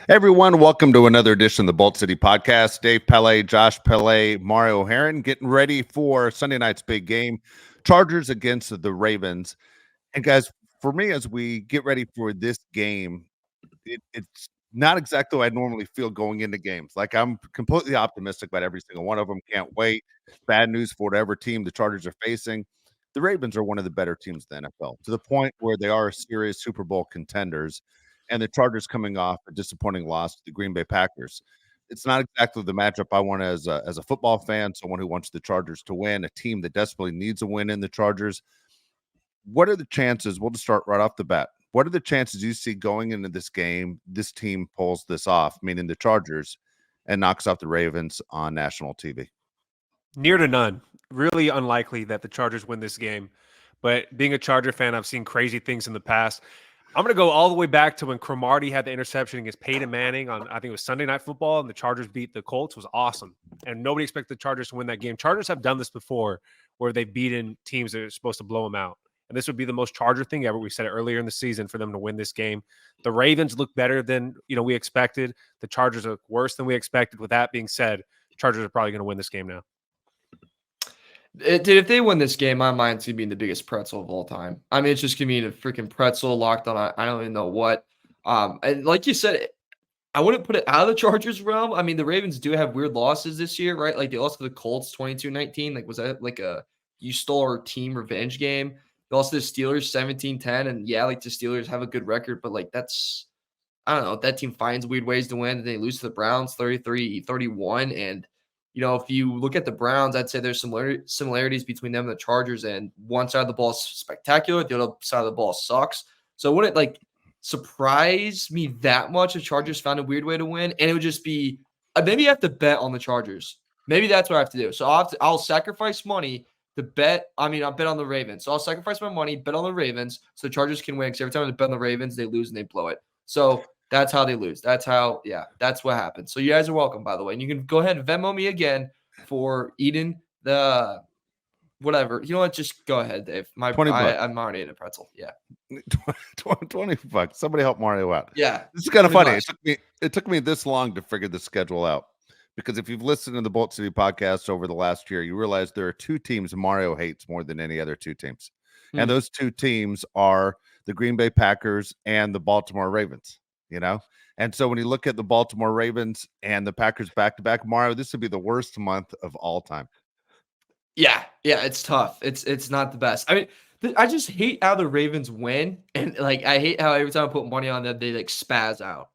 Hey everyone, welcome to another edition of the Bolt City Podcast. Dave Pele, Josh Pele, Mario Heron getting ready for Sunday night's big game, Chargers against the Ravens. And guys, for me, as we get ready for this game, it's not exactly what I normally feel going into games. Like I'm completely optimistic about every single one of them. Can't wait. Bad news for whatever team the Chargers are facing. The Ravens are one of the better teams in the NFL to the point where they are serious Super Bowl contenders. And the Chargers coming off a disappointing loss to the Green Bay Packers. It's not exactly the matchup I want as a football fan, someone who wants the Chargers to win, a team that desperately needs a win in the Chargers. What are the chances? We'll just start right off the bat. What are the chances you see going into this game, this team pulls this off, meaning the Chargers, and knocks off the Ravens on national TV? Near to none. Really unlikely that the Chargers win this game. But being a Charger fan, I've seen crazy things in the past. I'm going to go all the way back to when Cromartie had the interception against Peyton Manning on, I think it was Sunday Night Football, and the Chargers beat the Colts. It was awesome. And nobody expected the Chargers to win that game. Chargers have done this before where they've beaten teams that are supposed to blow them out. And this would be the most Charger thing ever. We said it earlier in the season for them to win this game. The Ravens look better than we expected. The Chargers look worse than we expected. With that being said, Chargers are probably going to win this game now. Dude, if they win this game, my mind's gonna be the biggest pretzel of all time. I mean, it's just gonna be a freaking pretzel locked on. I don't even know what. And like you said, I wouldn't put it out of the Chargers realm. I mean, the Ravens do have weird losses this year, right? Like they lost to the Colts 22-19. Like, was that like a you stole our team revenge game? They lost to the Steelers 17-10. And yeah, like the Steelers have a good record, but like that's I don't know. That team finds weird ways to win. They lose to the Browns 33-31. And if you look at the Browns, I'd say there's some similarities between them and the Chargers. And one side of the ball is spectacular. The other side of the ball sucks. So it wouldn't like surprise me that much if Chargers found a weird way to win. And it would just be maybe you have to bet on the Chargers. Maybe that's what I have to do. So I'll sacrifice money to bet. I mean, I'll bet on the Ravens. So I'll sacrifice my money, bet on the Ravens, so the Chargers can win. Because every time I bet on the Ravens, they lose and they blow it. So that's how they lose. That's what happens. So you guys are welcome, by the way. And you can go ahead and Venmo me again for eating the whatever. You know what? Just go ahead, Dave. $20. I'm already in a pretzel. Yeah. $20. Somebody help Mario out. Yeah. This is kind of funny. It took me this long to figure the schedule out. Because if you've listened to the Bolt City podcast over the last year, you realize there are two teams Mario hates more than any other two teams. And those two teams are the Green Bay Packers and the Baltimore Ravens. And so when you look at the Baltimore Ravens and the Packers back-to-back, Mario, this would be the worst month of all time. Yeah, it's tough. It's not the best. I mean, I just hate how the Ravens win, and like I hate how every time I put money on them, they like spaz out.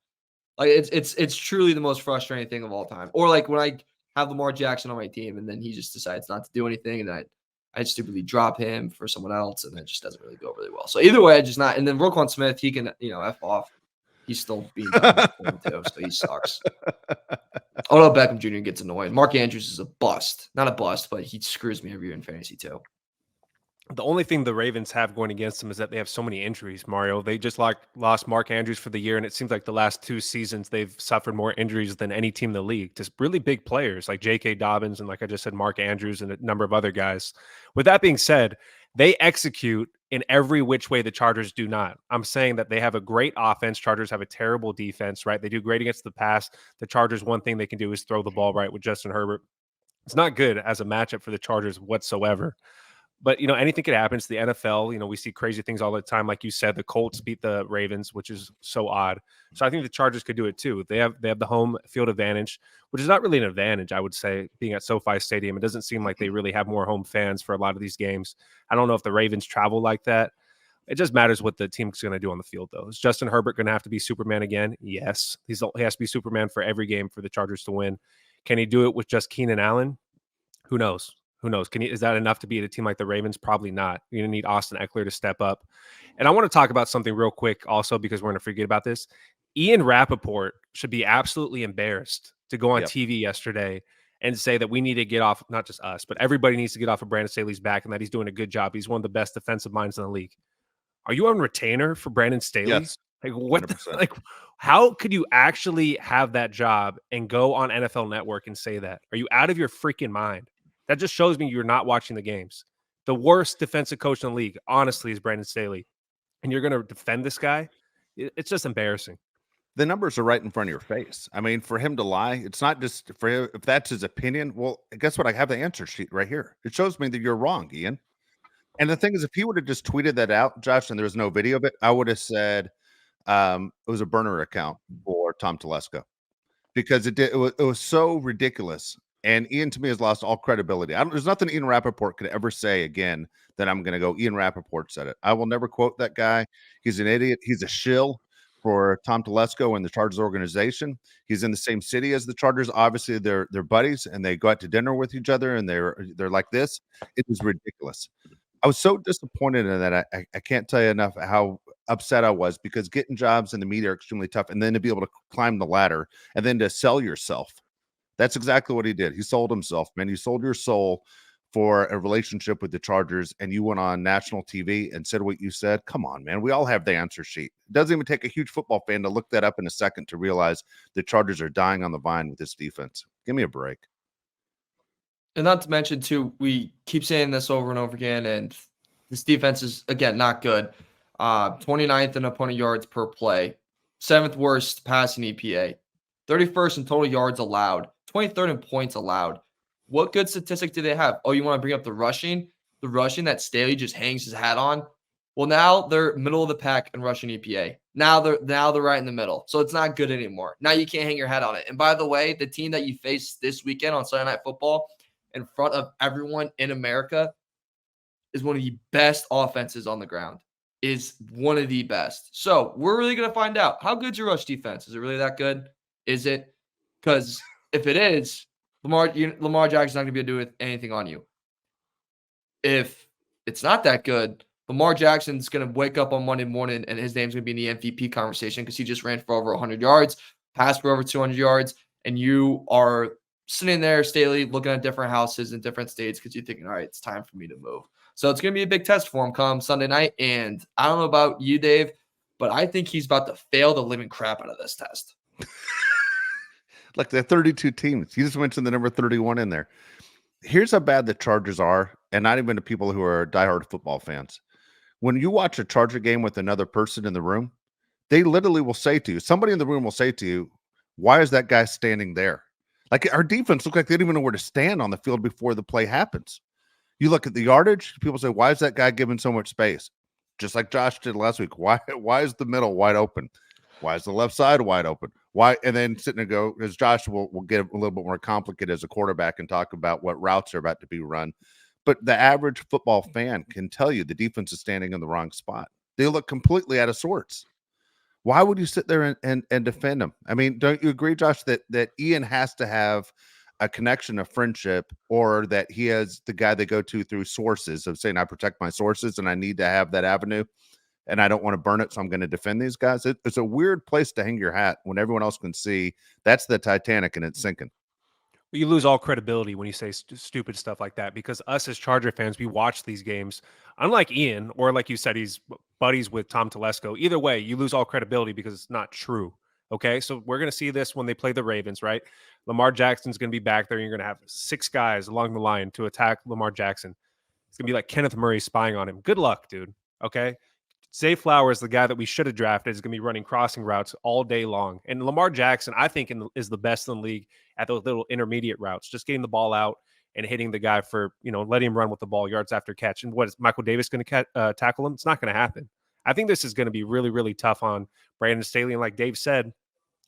Like it's truly the most frustrating thing of all time. Or like when I have Lamar Jackson on my team, and then he just decides not to do anything, and I stupidly drop him for someone else, and it just doesn't really go really well. So either way, I just not. And then Roquan Smith, he can F off. He's still being done too, so he sucks. Odell Beckham Jr. gets annoying. Mark Andrews is a bust. Not a bust, but he screws me every year in fantasy too. The only thing the Ravens have going against them is that they have so many injuries, Mario. They just lost Mark Andrews for the year, and it seems like the last two seasons they've suffered more injuries than any team in the league. Just really big players like J.K. Dobbins and, like I just said, Mark Andrews and a number of other guys. With that being said, they execute in every which way the Chargers do not. I'm saying that they have a great offense. Chargers have a terrible defense, right? They do great against the pass. The Chargers, one thing they can do is throw the ball right with Justin Herbert. It's not good as a matchup for the Chargers whatsoever. But, anything could happen. It's the NFL. We see crazy things all the time. Like you said, the Colts beat the Ravens, which is so odd. So I think the Chargers could do it too. They have the home field advantage, which is not really an advantage, I would say, being at SoFi Stadium. It doesn't seem like they really have more home fans for a lot of these games. I don't know if the Ravens travel like that. It just matters what the team's going to do on the field, though. Is Justin Herbert going to have to be Superman again? Yes. He has to be Superman for every game for the Chargers to win. Can he do it with just Keenan Allen? Who knows? Is that enough to beat a team like the Ravens? Probably not. You're going to need Austin Eckler to step up. And I want to talk about something real quick also, because we're going to forget about this. Ian Rappaport should be absolutely embarrassed to go on TV yesterday and say that we need to get off, not just us, but everybody needs to get off of Brandon Staley's back and that he's doing a good job. He's one of the best defensive minds in the league. Are you on retainer for Brandon Staley? Yes. Like what? How could you actually have that job and go on NFL Network and say that? Are you out of your freaking mind? That just shows me you're not watching the games. The worst defensive coach in the league, honestly, is Brandon Staley. And you're going to defend this guy? It's just embarrassing. The numbers are right in front of your face. I mean, for him to lie, it's not just for him. If that's his opinion, well, guess what? I have the answer sheet right here. It shows me that you're wrong, Ian. And the thing is, if he would have just tweeted that out, Josh, and there was no video of it, I would have said it was a burner account for Tom Telesco because it was so ridiculous. And Ian to me has lost all credibility. There's nothing Ian Rappaport could ever say again that I'm going to go. Ian Rappaport said it. I will never quote that guy. He's an idiot. He's a shill for Tom Telesco and the Chargers organization. He's in the same city as the Chargers. Obviously, they're buddies and they go out to dinner with each other and they're like this. It is ridiculous. I was so disappointed in that. I can't tell you enough how upset I was because getting jobs in the media are extremely tough, and then to be able to climb the ladder and then to sell yourself. That's exactly what he did. He sold himself, man. You sold your soul for a relationship with the Chargers, and you went on national TV and said what you said. Come on, man. We all have the answer sheet. It doesn't even take a huge football fan to look that up in a second to realize the Chargers are dying on the vine with this defense. Give me a break. And not to mention, too, we keep saying this over and over again, and this defense is, again, not good. 29th in opponent yards per play, 7th worst passing EPA, 31st in total yards allowed, 23rd in points allowed. What good statistic do they have? Oh, you want to bring up the rushing? The rushing that Staley just hangs his hat on? Well, now they're middle of the pack in rushing EPA. Now they're right in the middle. So it's not good anymore. Now you can't hang your hat on it. And by the way, the team that you face this weekend on Sunday Night Football in front of everyone in America is one of the best offenses on the ground. Is one of the best. So we're really going to find out. How good's your rush defense? Is it really that good? Is it? Because if it is, Lamar Jackson's not going to be able to do with anything on you. If it's not that good, Lamar Jackson's going to wake up on Monday morning and his name's going to be in the MVP conversation because he just ran for over 100 yards, passed for over 200 yards, and you are sitting there, Staley, looking at different houses in different states because you're thinking, all right, it's time for me to move. So it's going to be a big test for him come Sunday night. And I don't know about you, Dave, but I think he's about to fail the living crap out of this test. Like the 32 teams. You just mentioned the number 31 in there. Here's how bad the Chargers are, and not even to people who are diehard football fans. When you watch a Charger game with another person in the room, they literally will say to you, somebody in the room will say to you, why is that guy standing there? Like our defense look like they don't even know where to stand on the field before the play happens. You look at the yardage, people say, why is that guy given so much space? Just like Josh did last week. Why is the middle wide open? Why is the left side wide open? Why? And then sitting and go, as Josh will get a little bit more complicated as a quarterback and talk about what routes are about to be run. But the average football fan can tell you the defense is standing in the wrong spot. They look completely out of sorts. Why would you sit there and defend them? I mean, don't you agree, Josh, that Ian has to have a connection of friendship, or that he has the guy they go to through sources of saying, I protect my sources and I need to have that avenue and I don't want to burn it, so I'm going to defend these guys. It's a weird place to hang your hat when everyone else can see that's the Titanic and it's sinking. You lose all credibility when you say stupid stuff like that, because us as Charger fans, we watch these games. Unlike Ian, or like you said, he's buddies with Tom Telesco. Either way, you lose all credibility because it's not true. Okay, so we're going to see this when they play the Ravens, right? Lamar Jackson's going to be back there, and you're going to have 6 guys along the line to attack Lamar Jackson. It's going to be like Kenneth Murray spying on him. Good luck, dude. Okay? Zay Flowers, the guy that we should have drafted, is going to be running crossing routes all day long. And Lamar Jackson, I think, is the best in the league at those little intermediate routes, just getting the ball out and hitting the guy for, letting him run with the ball yards after catch. And what is Michael Davis going to tackle him? It's not going to happen. I think this is going to be really, really tough on Brandon Staley. And like Dave said,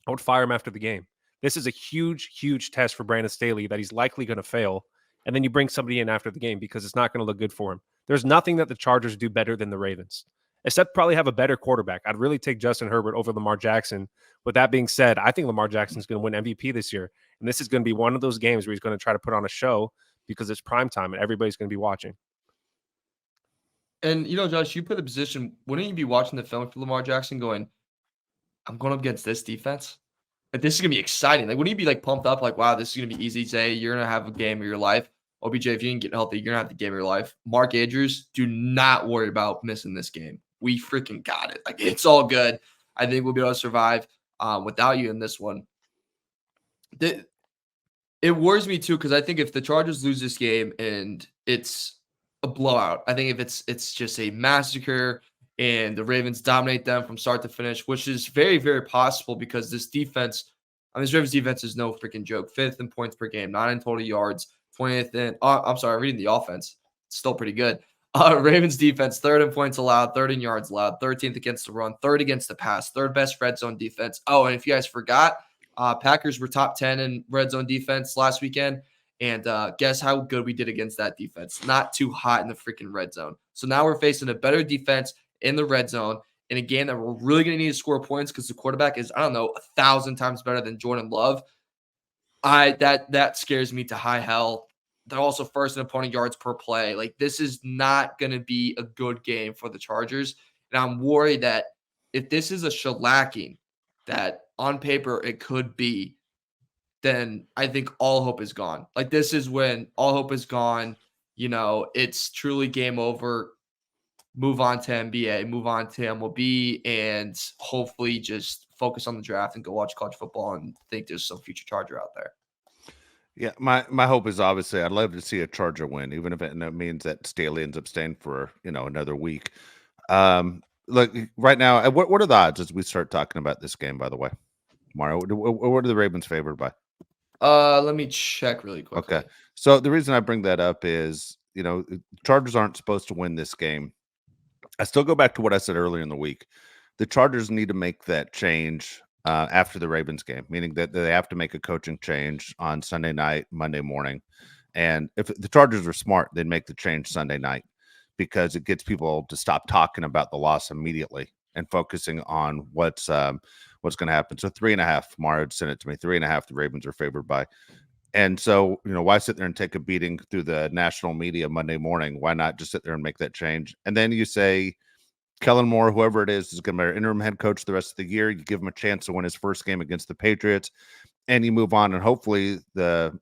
I would fire him after the game. This is a huge, huge test for Brandon Staley that he's likely going to fail. And then you bring somebody in after the game because it's not going to look good for him. There's nothing that the Chargers do better than the Ravens, except probably have a better quarterback. I'd really take Justin Herbert over Lamar Jackson. With that being said, I think Lamar Jackson's going to win MVP this year. And this is going to be one of those games where he's going to try to put on a show because it's prime time and everybody's going to be watching. And, Josh, you put the position, wouldn't you be watching the film for Lamar Jackson going, I'm going up against this defense? Like, this is going to be exciting. Like, wouldn't you be, pumped up, wow, this is going to be easy? Say, you're going to have a game of your life. OBJ, if you can get healthy, you're going to have the game of your life. Mark Andrews, do not worry about missing this game. We freaking got it. It's all good. I think we'll be able to survive without you in this one. It worries me too, because I think if the Chargers lose this game and it's a blowout, I think if it's just a massacre and the Ravens dominate them from start to finish, which is very, very possible because this defense, this Ravens defense is no freaking joke. 5th in points per game, 9 in total yards, 20th in, I'm sorry, I'm reading the offense. It's still pretty good. Ravens defense, 3rd in points allowed, 3rd in yards allowed, 13th against the run, 3rd against the pass, 3rd best red zone defense. Oh, and if you guys forgot, Packers were top 10 in red zone defense last weekend. And guess how good we did against that defense? Not too hot in the freaking red zone. So now we're facing a better defense in the red zone in a game that we're really going to need to score points because the quarterback is, 1,000 times better than Jordan Love. That scares me to high hell. They're also first in opponent yards per play. Like, this is not going to be a good game for the Chargers. And I'm worried that if this is a shellacking that on paper it could be, then I think all hope is gone. Like, this is when all hope is gone. It's truly game over. Move on to NBA, move on to MLB, and hopefully just focus on the draft and go watch college football and think there's some future Charger out there. Yeah, my hope is obviously I'd love to see a Charger win, even if it means that Staley ends up staying for another week. Look, right now, what are the odds as we start talking about this game? By the way, Mario, what are the Ravens favored by? Let me check really quickly. Okay, so the reason I bring that up is Chargers aren't supposed to win this game. I still go back to what I said earlier in the week. The Chargers need to make that change after the Ravens game, meaning that they have to make a coaching change on Sunday night, Monday morning. And if the Chargers are smart, they'd make the change Sunday night because it gets people to stop talking about the loss immediately and focusing on what's going to happen. So 3.5, Mario sent it to me. 3.5, the Ravens are favored by. And so, why sit there and take a beating through the national media Monday morning? Why not just sit there and make that change? And then you say, Kellen Moore, whoever it is going to be our interim head coach the rest of the year. You give him a chance to win his first game against the Patriots, and you move on. And hopefully the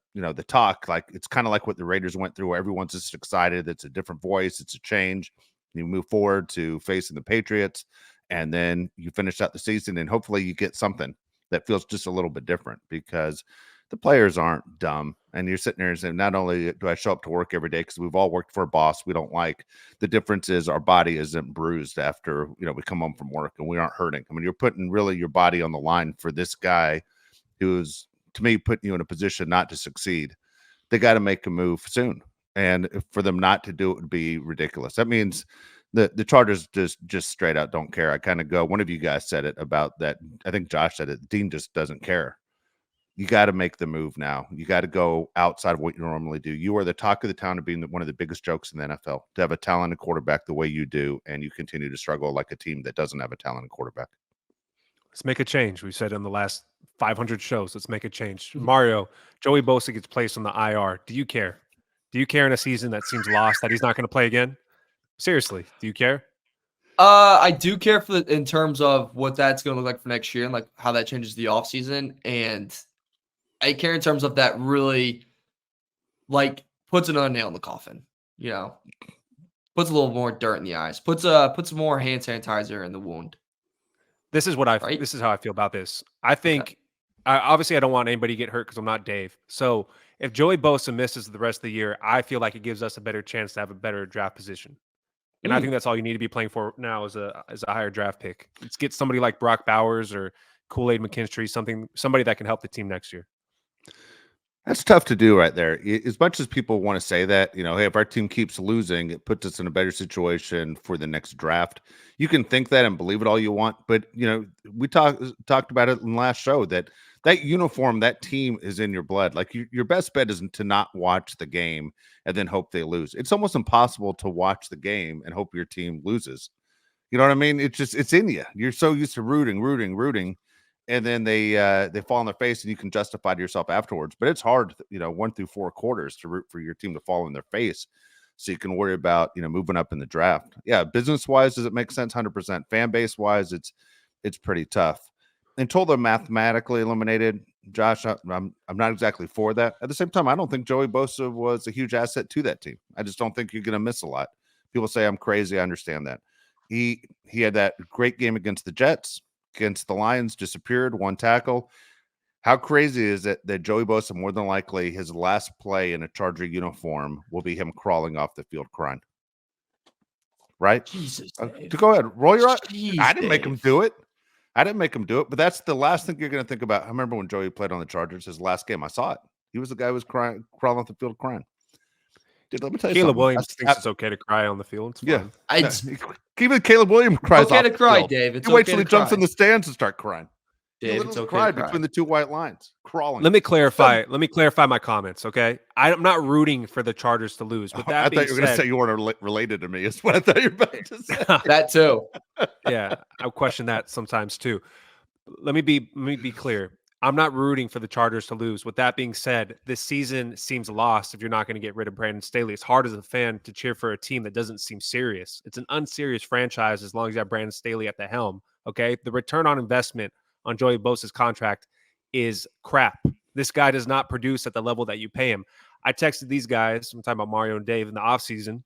talk, like it's kind of like what the Raiders went through, where everyone's just excited. It's a different voice. It's a change. You move forward to facing the Patriots, and then you finish out the season, and hopefully you get something that feels just a little bit different because the players aren't dumb. And you're sitting there and saying, not only do I show up to work every day because we've all worked for a boss we don't like, the difference is our body isn't bruised after, we come home from work and we aren't hurting. I mean, you're putting really your body on the line for this guy who's, to me, putting you in a position not to succeed. They got to make a move soon. And for them not to do it would be ridiculous. That means the Chargers just straight out don't care. I kind of go, one of you guys said it about that. I think Josh said it. Dean just doesn't care. You got to make the move now. You got to go outside of what you normally do. You are the talk of the town of being one of the biggest jokes in the NFL, to have a talented quarterback the way you do, and you continue to struggle like a team that doesn't have a talented quarterback. Let's make a change. We said in the last 500 shows, let's make a change. Mario, Joey Bosa gets placed on the IR. Do you care? Do you care in a season that seems lost that he's not going to play again? Seriously, do you care? I do care in terms of what that's going to look like for next year and like how that changes the offseason. And I care in terms of that really like puts another nail in the coffin, puts a little more dirt in the eyes, puts some more hand sanitizer in the wound. This is this is how I feel about this. I think obviously I don't want anybody to get hurt because I'm not Dave. So if Joey Bosa misses the rest of the year, I feel like it gives us a better chance to have a better draft position. And I think that's all you need to be playing for now is a higher draft pick. Let's get somebody like Brock Bowers or Kool-Aid McKinstry, somebody that can help the team next year. That's tough to do right there. As much as people want to say that, hey, if our team keeps losing, it puts us in a better situation for the next draft. You can think that and believe it all you want, but we talked about it in the last show that uniform, that team is in your blood. Like your best bet is to not watch the game and then hope they lose. It's almost impossible to watch the game and hope your team loses. You know what I mean? It's in you. You're so used to rooting. And then they fall on their face, and you can justify to yourself afterwards. But it's hard, 1 through 4 quarters to root for your team to fall in their face, so you can worry about moving up in the draft. Yeah, business wise, does it make sense? 100%. Fan base wise, it's pretty tough. Until they're mathematically eliminated, Josh, I'm not exactly for that. At the same time, I don't think Joey Bosa was a huge asset to that team. I just don't think you're going to miss a lot. People say I'm crazy. I understand that. He had that great game against the Jets. Against the Lions, disappeared, 1 tackle. How crazy is it that Joey Bosa, more than likely, his last play in a Charger uniform will be him crawling off the field crying? right? Jesus, Dave. Go ahead, roll your eyes. Jeez, I didn't make him Dave. do it. But that's the last thing you're going to think about. I remember when Joey played on the Chargers, his last game. I saw it. He was the guy who was crying, crawling off the field crying. Dude, let me tell you Caleb something. Williams thinks it's okay to cry on the field. It's Yeah. fine. Even Caleb Williams cries Okay off to the cry, field. Dave. It's You wait okay till to he jumps cry. in the stands and start crying. He Dave, it's literally okay cried to cry. between the two white lines, crawling. Let me clarify my comments, okay? I'm not rooting for the Chargers to lose. With that I being thought you were going to said, say you weren't related to me. Is what I thought you were about to say. That too. yeah, I question that sometimes too. Let me be clear. I'm not rooting for the Chargers to lose. With that being said, this season seems lost if you're not going to get rid of Brandon Staley. It's hard as a fan to cheer for a team that doesn't seem serious. It's an unserious franchise as long as you have Brandon Staley at the helm. Okay, the return on investment on Joey Bosa's contract is crap. This guy does not produce at the level that you pay him. I texted these guys, I'm talking about Mario and Dave, in the offseason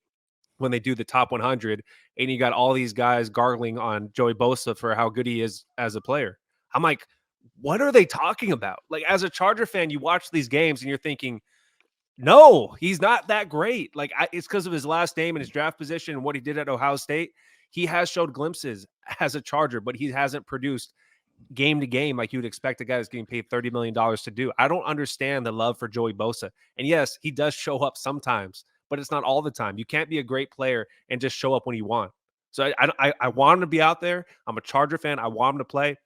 when they do the top 100, and you got all these guys gargling on Joey Bosa for how good he is as a player. I'm like, what are they talking about? Like, as a Charger fan, you watch these games and you're thinking, no, he's not that great. Like, it's because of his last name and his draft position and what he did at Ohio State. He has showed glimpses as a Charger, but he hasn't produced game to game like you'd expect a guy that's getting paid $30 million to do. I don't understand the love for Joey Bosa. And yes, he does show up sometimes, but it's not all the time. You can't be a great player and just show up when you want. So I want him to be out there. I'm a Charger fan. I want him to play.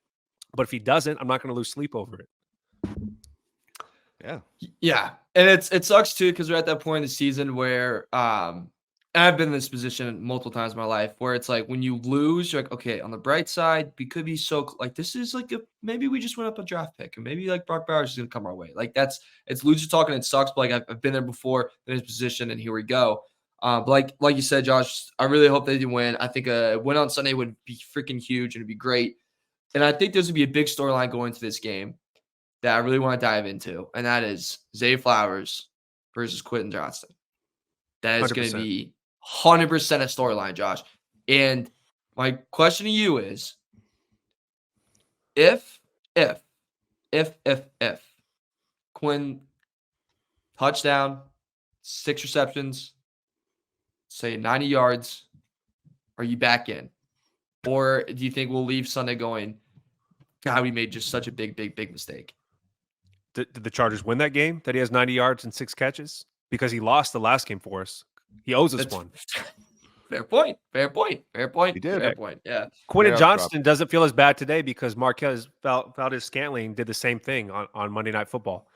But if he doesn't, I'm not going to lose sleep over it. Yeah. And it sucks too, because we're at that point in the season where and I've been in this position multiple times in my life where it's like when you lose, you're like, okay, on the bright side, we could be so like this is like maybe we just went up a draft pick and maybe like Brock Bowers is gonna come our way. Like it's loser talking, it sucks, but like I've been there before in his position, and here we go. But like you said, Josh, I really hope they do win. I think a win on Sunday would be freaking huge and it'd be great. And I think there's gonna be a big storyline going into this game that I really want to dive into, and that is Zay Flowers versus Quentin Johnston. That is going to be 100% a storyline, Josh. And my question to you is, if Quinn touchdown, 6 receptions, say 90 yards, are you back in? Or do you think we'll leave Sunday going, God, we made just such a big mistake? Did the Chargers win that game that he has 90 yards and 6 catches? Because he lost the last game for us. He owes us one. Fair point. He did. Fair point. Yeah. Quentin Johnston doesn't feel as bad today because Marquez Valdes-Scantling did the same thing on Monday Night Football.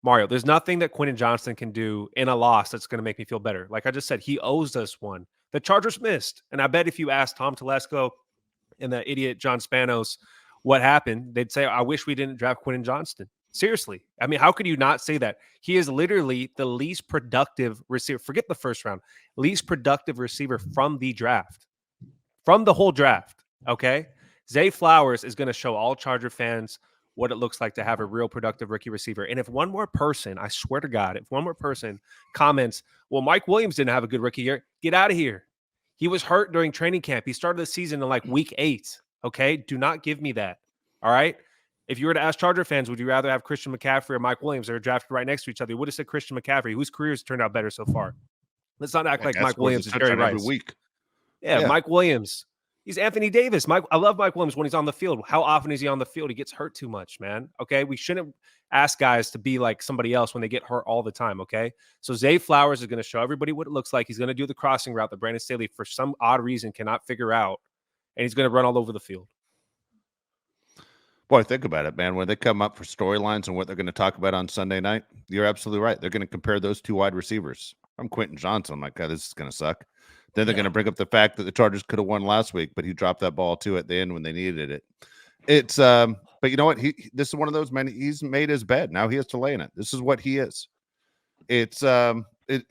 Mario, there's nothing that Quentin Johnston can do in a loss that's going to make me feel better. Like I just said, he owes us one. The Chargers missed. And I bet if you asked Tom Telesco and the idiot John Spanos what happened, they'd say, I wish we didn't draft Quentin Johnston. Seriously. I mean, how could you not say that? He is literally the least productive receiver. Forget the first round. Least productive receiver from the draft. From the whole draft. Okay? Zay Flowers is going to show all Charger fans what it looks like to have a real productive rookie receiver. And if one more person, I swear to God, if one more person comments, well, Mike Williams didn't have a good rookie year, get out of here. He was hurt during training camp. He started the season in like week 8. Okay? Do not give me that. All right? If you were to ask Charger fans, would you rather have Christian McCaffrey or Mike Williams? They're drafted right next to each other. You would have said Christian McCaffrey, whose careers turned out better so far. Let's not act like Mike Williams is Jerry Rice. Every week. Yeah, Mike Williams. He's Anthony Davis. I love Mike Williams when he's on the field. How often is he on the field? He gets hurt too much, man. Okay, we shouldn't ask guys to be like somebody else when they get hurt all the time, okay? So Zay Flowers is going to show everybody what it looks like. He's going to do the crossing route that Brandon Staley, for some odd reason, cannot figure out, and he's going to run all over the field. Boy, think about it, man. When they come up for storylines and what they're going to talk about on Sunday night, you're absolutely right. They're going to compare those two wide receivers. I'm Quentin Johnston. I'm like, God, this is going to suck. Then they're going to bring up the fact that the Chargers could have won last week, but he dropped that ball too at the end when they needed it. It's but you know what? This is one of those men. He's made his bed. Now he has to lay in it. This is what he is. It's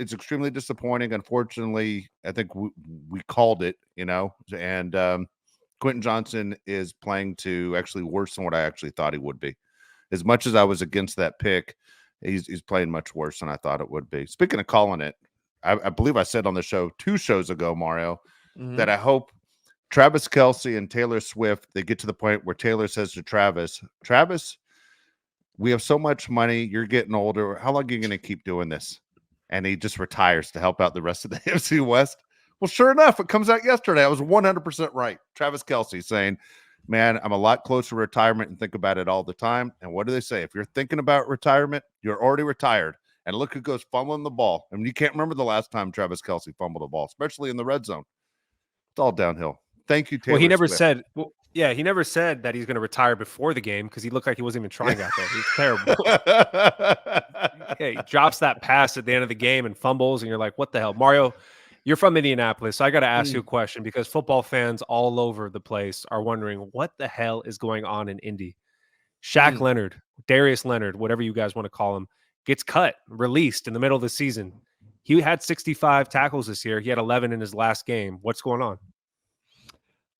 extremely disappointing. Unfortunately, I think we called it, and Quentin Johnston is playing to actually worse than what I actually thought he would be. As much as I was against that pick, he's playing much worse than I thought it would be. Speaking of calling it, I believe I said on the show 2 shows ago, Mario, that I hope Travis Kelce and Taylor Swift, they get to the point where Taylor says to Travis, we have so much money. You're getting older. How long are you going to keep doing this? And he just retires to help out the rest of the AFC West. Well, sure enough, it comes out yesterday. I was 100% right. Travis Kelce saying, man, I'm a lot closer to retirement and think about it all the time. And what do they say? If you're thinking about retirement, you're already retired. And look who goes fumbling the ball. I mean, you can't remember the last time Travis Kelce fumbled a ball, especially in the red zone. It's all downhill. Thank you, Taylor Well, he never Swift. said. Well, yeah, he never said that he's going to retire before the game because he looked like he wasn't even trying out there. He's terrible. Yeah, he drops that pass at the end of the game and fumbles, and you're like, "What the hell, Mario?" You're from Indianapolis, so I got to ask you a question because football fans all over the place are wondering what the hell is going on in Indy. Shaq Leonard, Darius Leonard, whatever you guys want to call him, gets cut, released in the middle of the season. He had 65 tackles this year. He had 11 in his last game. What's going on?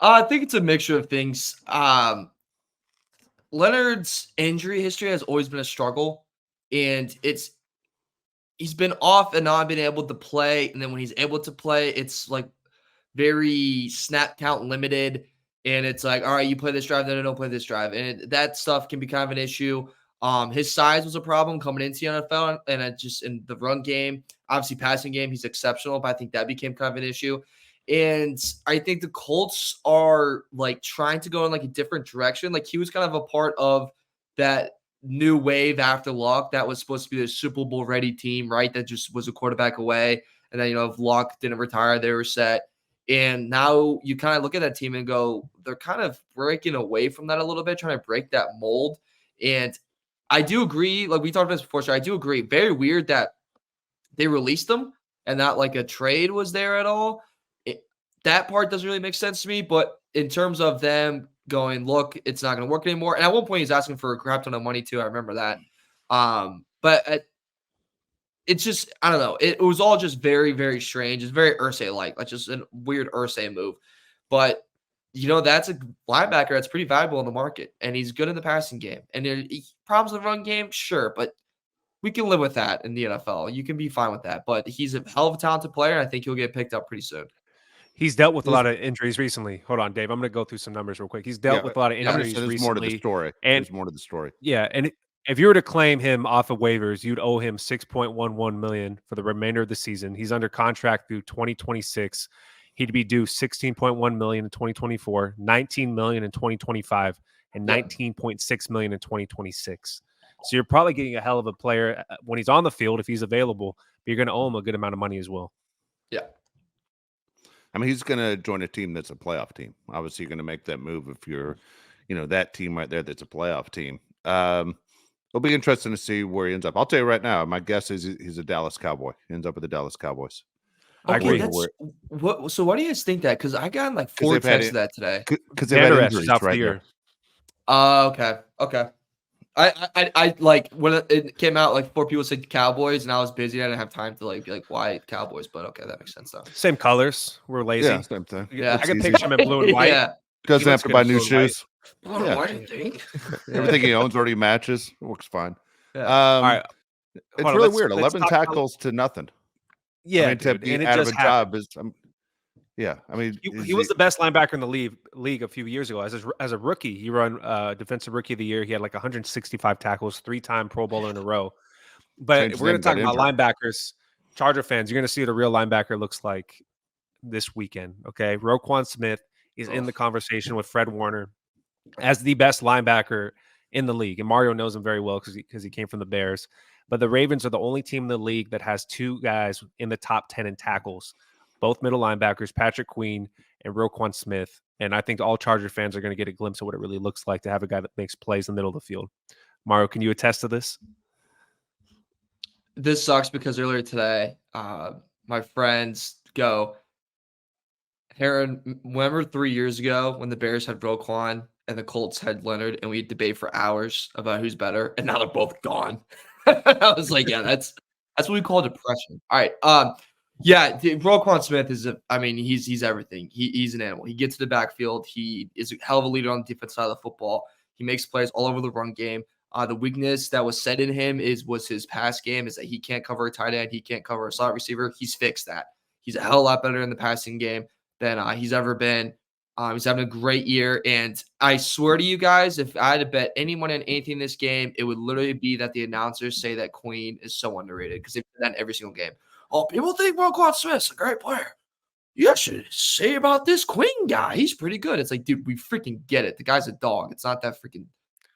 I think it's a mixture of things. Leonard's injury history has always been a struggle, and he's been off and not been able to play. And then when he's able to play, it's like very snap count limited. And it's like, all right, you play this drive, then I don't play this drive. And that stuff can be kind of an issue. His size was a problem coming into the NFL, and just in the run game, obviously passing game, he's exceptional, but I think that became kind of an issue. And I think the Colts are like trying to go in like a different direction. Like he was kind of a part of that new wave after Luck that was supposed to be the Super Bowl ready team, right? That just was a quarterback away. And then, if Luck didn't retire, they were set. And now you kind of look at that team and go, they're kind of breaking away from that a little bit, trying to break that mold. And I do agree, like we talked about this before, so I do agree. Very weird that they released them and not like a trade was there at all. That part doesn't really make sense to me. But in terms of them going, look, it's not going to work anymore. And at one point, he's asking for a crap ton of money too. I remember that. But it's just, I don't know. It was all just very, very strange. It's very Irsay-like. Like just a weird Irsay move. But, that's a linebacker that's pretty valuable in the market. And he's good in the passing game. And problems in the run game, sure. But we can live with that in the NFL. You can be fine with that. But he's a hell of a talented player. And I think he'll get picked up pretty soon. He's dealt with a lot of injuries recently. Hold on, Dave. I'm going to go through some numbers real quick. He's dealt with a lot of injuries recently. There's more to the story. There's more to the story. Yeah, and if you were to claim him off of waivers, you'd owe him $6.11 million for the remainder of the season. He's under contract through 2026. He'd be due $16.1 million in 2024, $19 million in 2025, and $19.6 million in 2026. So you're probably getting a hell of a player when he's on the field if he's available, but you're going to owe him a good amount of money as well. Yeah. I mean, he's going to join a team that's a playoff team. Obviously, you're going to make that move if you're, that team right there that's a playoff team. It'll be interesting to see where he ends up. I'll tell you right now, my guess is he's a Dallas Cowboy. He ends up with the Dallas Cowboys. I agree. So why do you guys think that? Because I got like 4 texts of that today. Because they've had injuries right now. Okay. I like when it came out, like 4 people said Cowboys, and I was busy. I didn't have time to like why Cowboys, but okay, that makes sense though. Same colors. We're lazy. Yeah, same thing. Yeah, I can picture him in blue and white. Yeah, doesn't have to buy new shoes. Yeah. Why do you think? Everything he owns already matches. Works fine. Yeah. All right. It's really weird. 11 tackles to nothing. Yeah, to be out of a job is. I mean, he was the best linebacker in the league a few years ago. As a rookie, he won Defensive Rookie of the Year. He had like 165 tackles, 3-time Pro Bowler in a row. But we're going to talk about linebackers. Charger fans, you're going to see what a real linebacker looks like this weekend. Okay, Roquan Smith is in the conversation with Fred Warner as the best linebacker in the league, and Mario knows him very well because he came from the Bears. But the Ravens are the only team in the league that has 2 guys in the top 10 in tackles. Both middle linebackers, Patrick Queen and Roquan Smith. And I think all Charger fans are going to get a glimpse of what it really looks like to have a guy that makes plays in the middle of the field. Mario, can you attest to this? This sucks because earlier today, my friends go, Heron, remember 3 years ago when the Bears had Roquan and the Colts had Leonard, and we debate for hours about who's better, and now they're both gone. I was like, yeah, that's what we call depression. All right. Roquan Smith is he's everything. He's an animal. He gets to the backfield. He is a hell of a leader on the defense side of the football. He makes plays all over the run game. The weakness that was said in him was his pass game, is that he can't cover a tight end. He can't cover a slot receiver. He's fixed that. He's a hell of a lot better in the passing game than he's ever been. He's having a great year. And I swear to you guys, if I had to bet anyone on anything in this game, it would literally be that the announcers say that Queen is so underrated because they've done that in every single game. Oh, people think Roquan Smith's a great player. you should say about this Quinn guy. He's pretty good. It's like, dude, we freaking get it. The guy's a dog. It's not that freaking,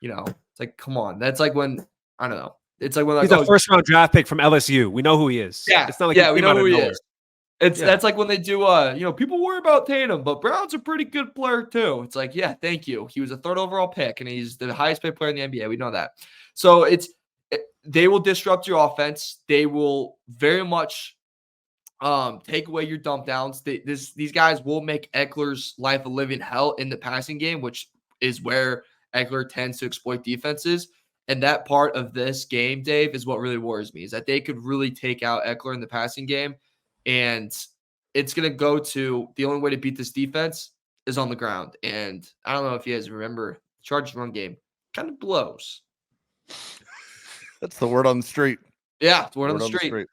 it's like, come on. That's like when, I don't know. It's like when He's a first-round draft pick from LSU. We know who he is. Yeah, it's not like we know who he is. Yeah. That's like when they do, people worry about Tatum, but Brown's a pretty good player too. It's like, yeah, thank you. He was a 3rd overall pick, and he's the highest paid player in the NBA. We know that. So they will disrupt your offense. They will very much take away your dump downs. These guys will make Eckler's life a living hell in the passing game, which is where Eckler tends to exploit defenses. And that part of this game, Dave, is what really worries me, is that they could really take out Eckler in the passing game. And it's going to go to the only way to beat this defense is on the ground. And I don't know if you guys remember, the Chargers run game kind of blows. That's the word on the street. Yeah, it's the word on the street.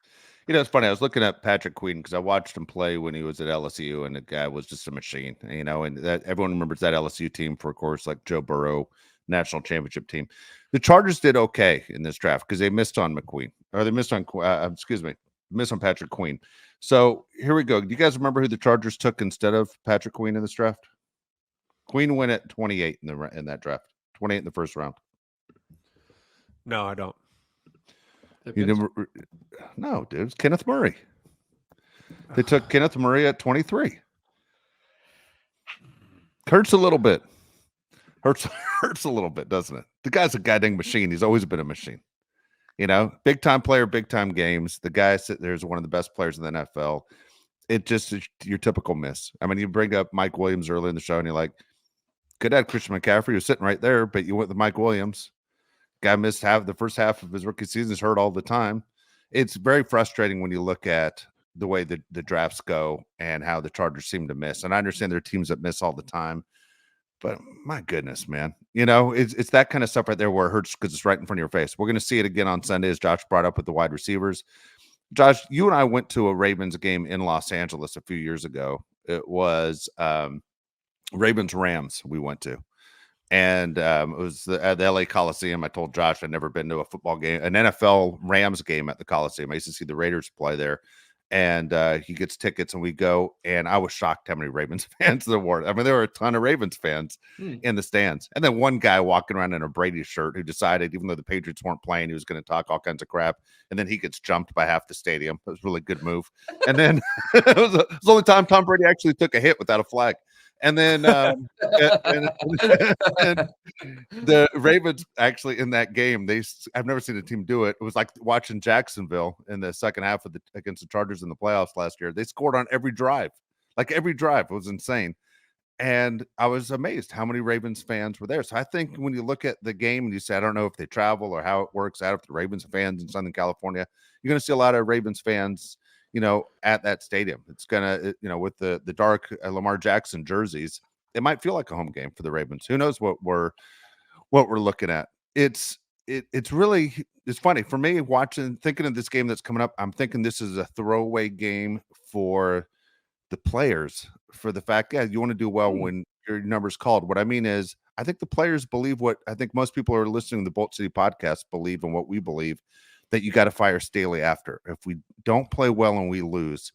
It's funny. I was looking at Patrick Queen because I watched him play when he was at LSU, and the guy was just a machine, and that everyone remembers that LSU team for, of course, like Joe Burrow, national championship team. The Chargers did okay in this draft because they missed on McQueen, or they missed on, missed on Patrick Queen. So here we go. Do you guys remember who the Chargers took instead of Patrick Queen in this draft? Queen went at 28 in that draft, 28 in the first round. No, I don't. You never? No, dude. It's Kenneth Murray. They took Kenneth Murray at 23. Hurts a little bit. Hurts a little bit, doesn't it? The guy's a goddamn machine. He's always been a machine. Big time player, big time games. The guy sitting there is one of the best players in the NFL. It just is your typical miss. I mean, you bring up Mike Williams early in the show, and you're like, could have had Christian McCaffrey who's sitting right there, but you went with Mike Williams. Guy missed the first half of his rookie season. Is hurt all the time. It's very frustrating when you look at the way the drafts go and how the Chargers seem to miss. And I understand there are teams that miss all the time, but my goodness, man, it's that kind of stuff right there where it hurts because it's right in front of your face. We're going to see it again on Sunday, as Josh brought up with the wide receivers. Josh, you and I went to a Ravens game in Los Angeles a few years ago. It was Ravens-Rams we went to. And it was at the LA Coliseum. I told Josh I'd never been to a football game, an NFL Rams game at the Coliseum. I used to see the Raiders play there. And he gets tickets, and we go. And I was shocked how many Ravens fans there were. I mean, there were a ton of Ravens fans in the stands. And then one guy walking around in a Brady shirt who decided, even though the Patriots weren't playing, he was going to talk all kinds of crap. And then he gets jumped by half the stadium. It was a really good move. And then it was the only time Tom Brady actually took a hit without a flag. And then and the Ravens actually in that game, I've never seen a team do it. It was like watching Jacksonville in the second half against the Chargers in the playoffs last year. They scored on every drive. Like every drive. It was insane. And I was amazed how many Ravens fans were there. So I think when you look at the game and you say, I don't know if they travel or how it works out of the Ravens fans in Southern California, you're going to see a lot of Ravens fans at that stadium. It's gonna, with the dark Lamar Jackson jerseys, it might feel like a home game for the Ravens. Who knows what we're looking at? It's funny for me thinking of this game that's coming up. I'm thinking this is a throwaway game for the players, for the fact, you want to do well when your number's called. What I mean is, I think the players believe what I think most people who are listening to the Bolt City podcast believe, and what we believe, that you got to fire Staley after. If we don't play well and we lose,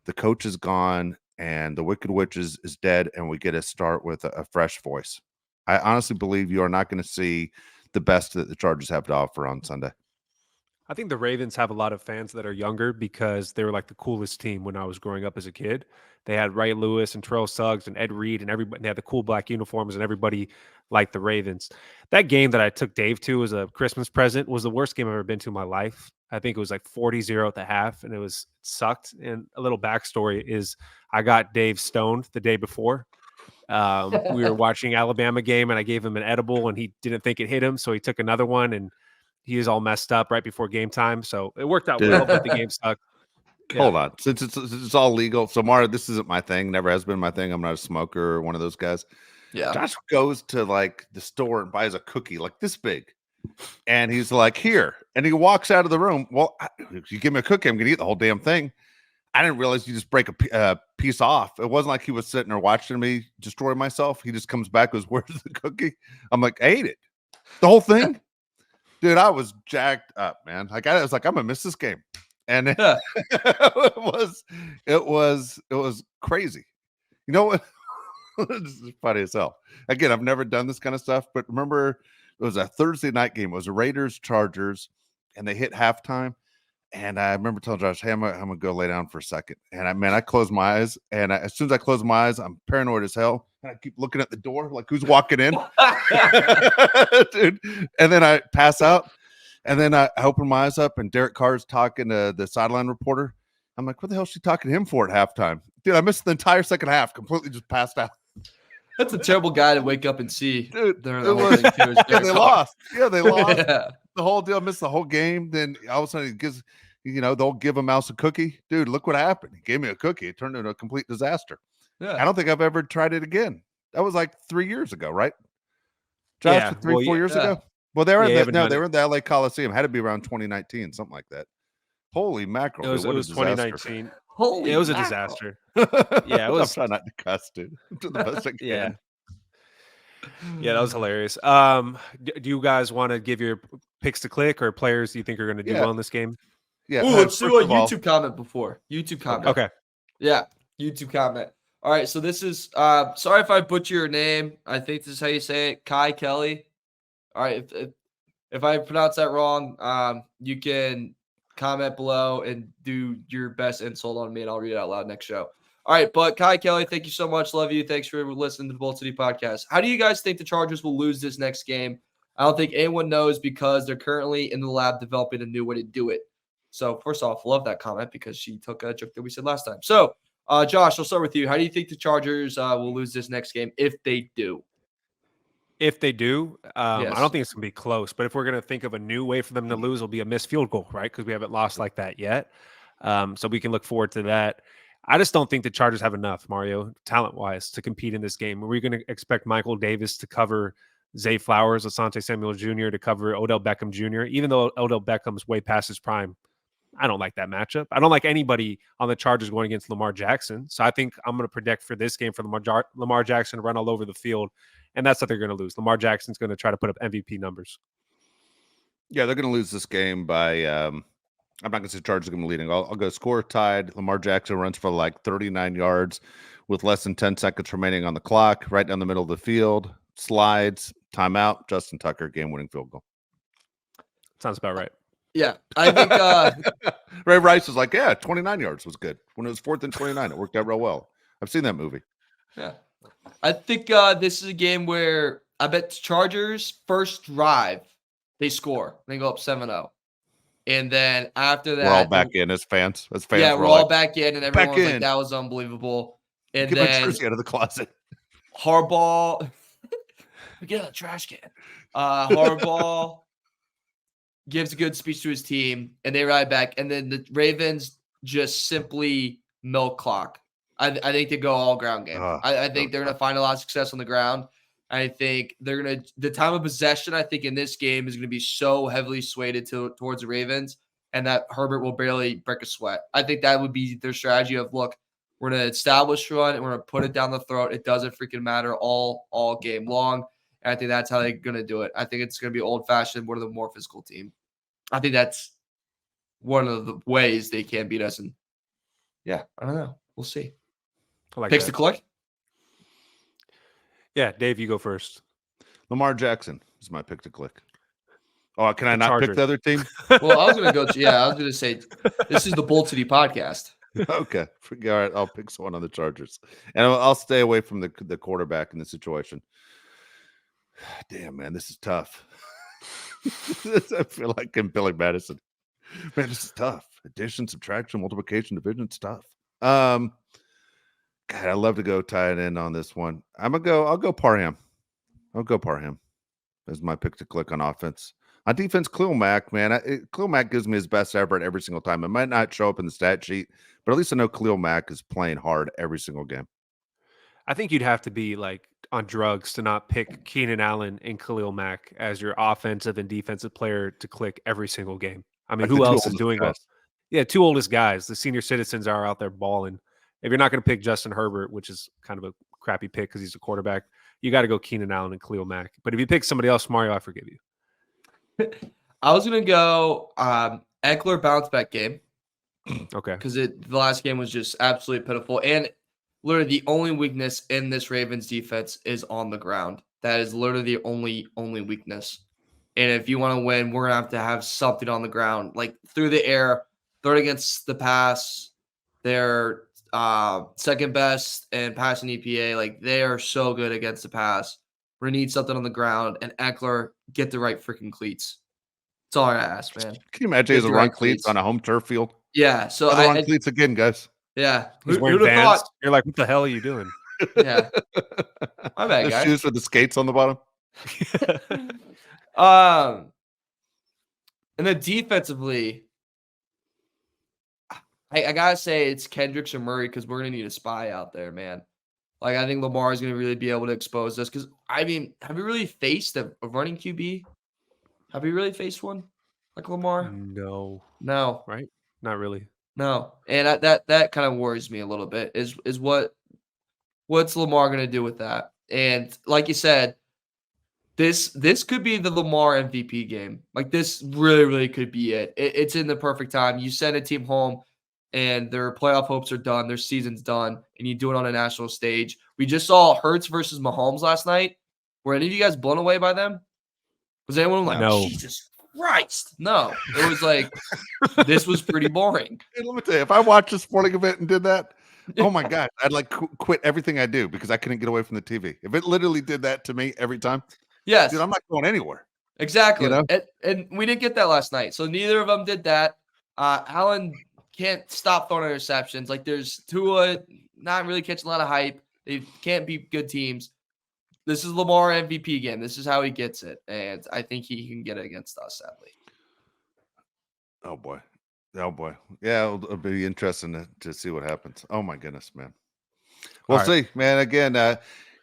the coach is gone and the Wicked Witch is dead, and we get to start with a fresh voice. I honestly believe you are not going to see the best that the Chargers have to offer on Sunday. I think the Ravens have a lot of fans that are younger because they were like the coolest team when I was growing up as a kid. They had Ray Lewis and Terrell Suggs and Ed Reed, and everybody. They had the cool black uniforms, and everybody liked the Ravens. That game that I took Dave to as a Christmas present was the worst game I've ever been to in my life. I think it was like 40-0 at the half, and it sucked. And a little backstory is I got Dave stoned the day before. We were watching Alabama game, and I gave him an edible, and he didn't think it hit him, so he took another one, and he was all messed up right before game time. So it worked out well, but the game sucked. Yeah. Hold on. Since it's all legal. So, Mara, this isn't my thing. Never has been my thing. I'm not a smoker or one of those guys. Yeah. Josh goes to like the store and buys a cookie like this big. And he's like, here. And he walks out of the room. Well, if you give me a cookie, I'm going to eat the whole damn thing. I didn't realize you just break a piece off. It wasn't like he was sitting there watching me destroy myself. He just comes back and goes, where's the cookie? I'm like, I ate it. The whole thing? Dude, I was jacked up, man. Like I was like, I'm going to miss this game. And Yeah. it was crazy. You know what? This is funny as hell. Again, I've never done this kind of stuff, but remember it was a Thursday night game. It was a Raiders Chargers, and they hit halftime. And I remember telling Josh, "Hey, I'm gonna go lay down for a second." And I closed my eyes, and as soon as I close my eyes, I'm paranoid as hell, and I keep looking at the door, like who's walking in, dude. And then I pass out, and then I open my eyes up, and Derek Carr's talking to the sideline reporter. I'm like, "What the hell is she talking to him for at halftime?" Dude, I missed the entire second half, completely just passed out. That's a terrible guy to wake up and see. Dude, during it the whole was- thing too, is Yeah, Derek they Carr. lost. Yeah, they lost. Yeah. The whole deal, missed the whole game. Then all of a sudden, he gives, they'll give a mouse a cookie. Dude, look what happened. He gave me a cookie. It turned into a complete disaster. Yeah. I don't think I've ever tried it again. That was like 3 years ago, right? Josh, Yeah, 3, well, 4 years yeah. ago. Well, they were Yeah, haven't done they it. were in the LA Coliseum. Had to be around 2019, something like that. Holy mackerel! It was, dude, what a 2019. Holy It was a mackerel. disaster. disaster. Yeah, it I'm was- trying not to cuss, dude. To the best I can. Yeah. Yeah, that was hilarious. Do you guys want to give your picks to click or players you think are going to do Yeah. well in this game? Yeah. Ooh, let's do a first of all- YouTube comment before. YouTube comment. Okay. Yeah, YouTube comment. All right, so this is sorry if I butcher your name. I think this is how you say it, Kai Kelly. All right, if I pronounce that wrong, you can comment below and do your best insult on me, and I'll read it out loud next show. All right, but Kai Kelly, thank you so much. Love you. Thanks for listening to the Bolt City podcast. How do you guys think the Chargers will lose this next game? I don't think anyone knows because they're currently in the lab developing a new way to do it. So first off, love that comment because she took a joke that we said last time. So Josh, I'll start with you. How do you think the Chargers will lose this next game if they do? If they do, Yes. I don't think it's going to be close. But if we're going to think of a new way for them to lose, it'll be a missed field goal, right? Because we haven't lost like that yet. So we can look forward to that. I just don't think the Chargers have enough, Mario, talent-wise, to compete in this game. Are we going to expect Michael Davis to cover Zay Flowers, Asante Samuel Jr., to cover Odell Beckham Jr., even though Odell Beckham's way past his prime? I don't like that matchup. I don't like anybody on the Chargers going against Lamar Jackson. So I think I'm going to predict for this game for Lamar Jackson to run all over the field, and that's what they're going to lose. Lamar Jackson's going to try to put up MVP numbers. Yeah, they're going to lose this game by. I'm not going to say Chargers are going to be leading. I'll go score tied. Lamar Jackson runs for like 39 yards with less than 10 seconds remaining on the clock, right down the middle of the field. Slides, timeout. Justin Tucker, game-winning field goal. Sounds about right. Yeah, I think Ray Rice was like, yeah, 29 yards was good. When it was 4th and 29, it worked out real well. I've seen that movie. yeah. I think this is a game where I bet the Chargers first drive, they score. They go up 7-0. And then after that, We're all back in as fans. Yeah, we're all back in, and "Back everyone's like, in." that was unbelievable. And Get my then jersey out of the closet. Harbaugh, get out of the trash can. Harbaugh gives a good speech to his team, and they ride back. And then the Ravens just simply milk clock. I think they go all ground game. I think they're going to find a lot of success on the ground. I think they're going to – the time of possession, I think, in this game is going to be so heavily swayed towards the Ravens, and that Herbert will barely break a sweat. I think that would be their strategy of, look, we're going to establish run, and we're going to put it down the throat. It doesn't freaking matter all game long. And I think that's how they're going to do it. I think it's going to be old-fashioned, one of the more physical team. I think that's one of the ways they can beat us. And, yeah, I don't know. We'll see. I like Picks that. to click? Yeah, Dave, you go first. Lamar Jackson is my pick to click. Oh, can I The not Chargers. pick the other team? Well, I was going to go – yeah, I was going to say this is the Bolt City podcast. Okay. All right. I'll pick someone on the Chargers. And I'll stay away from the quarterback in the situation. Damn, man, this is tough. I feel like I'm Billy Madison. Man, this is tough. Addition, subtraction, multiplication, division, it's tough. God, I'd love to go tie it in on this one. I'll go Parham. I'll go Parham as my pick to click on offense. On defense, Khalil Mack, man. Khalil Mack gives me his best effort every single time. It might not show up in the stat sheet, but at least I know Khalil Mack is playing hard every single game. I think you'd have to be like on drugs to not pick Keenan Allen and Khalil Mack as your offensive and defensive player to click every single game. I mean, Like the who two else is oldest doing guys. that? Yeah, two oldest guys. The senior citizens are out there balling. If you're not going to pick Justin Herbert, which is kind of a crappy pick because he's a quarterback, you got to go Keenan Allen and Khalil Mack. But if you pick somebody else, Mario, I forgive you. I was going to go Eckler bounce back game. Okay. because the last game was just absolutely pitiful. And literally the only weakness in this Ravens defense is on the ground. That is literally the only weakness. And if you want to win, we're gonna have to have something on the ground, like through the air, third against the pass. They're second best in passing EPA. Like they are so good against the pass. We need something on the ground, and Eckler get the right freaking cleats. That's all I ask, man. Can you imagine he Get has the the wrong right cleats cleats. on a home turf field? Yeah. So Oh, the wrong cleats again, guys. yeah. He's wearing Who'd have Vans. thought? You're like, what the hell are you doing? Yeah. My bad, The guys. shoes with the skates on the bottom. And then defensively, I gotta say it's Kendricks or Murray because we're gonna need a spy out there, man. Like I think Lamar is gonna really be able to expose us because I mean, have we really faced a running QB? Have we really faced one like Lamar? No, No, right? Not really. no. And that kind of worries me a little bit. Is what's Lamar gonna do with that? And like you said, this could be the Lamar MVP game. Like this really could be it. It's in the perfect time. You send a team home and their playoff hopes are done, their season's done, and you do it on a national stage. We just saw Hurts versus Mahomes last night. Were any of you guys blown away by them? Was anyone like, No. Jesus Christ? No. It was like this was pretty boring. Hey, let me tell you, if I watched a sporting event and did that, oh my God, I'd like quit everything I do because I couldn't get away from the TV. If it literally did that to me every time, Yes. dude, I'm not going anywhere. Exactly. You know? And we didn't get that last night. So neither of them did that. Allen can't stop throwing interceptions. Like there's Tua not really catching a lot of hype. They can't beat good teams. This is Lamar MVP game. This is how he gets it. And I think he can get it against us, sadly. Oh boy. Oh boy. Yeah, it'll be interesting to see what happens. Oh my goodness, man. We'll see, man. Again,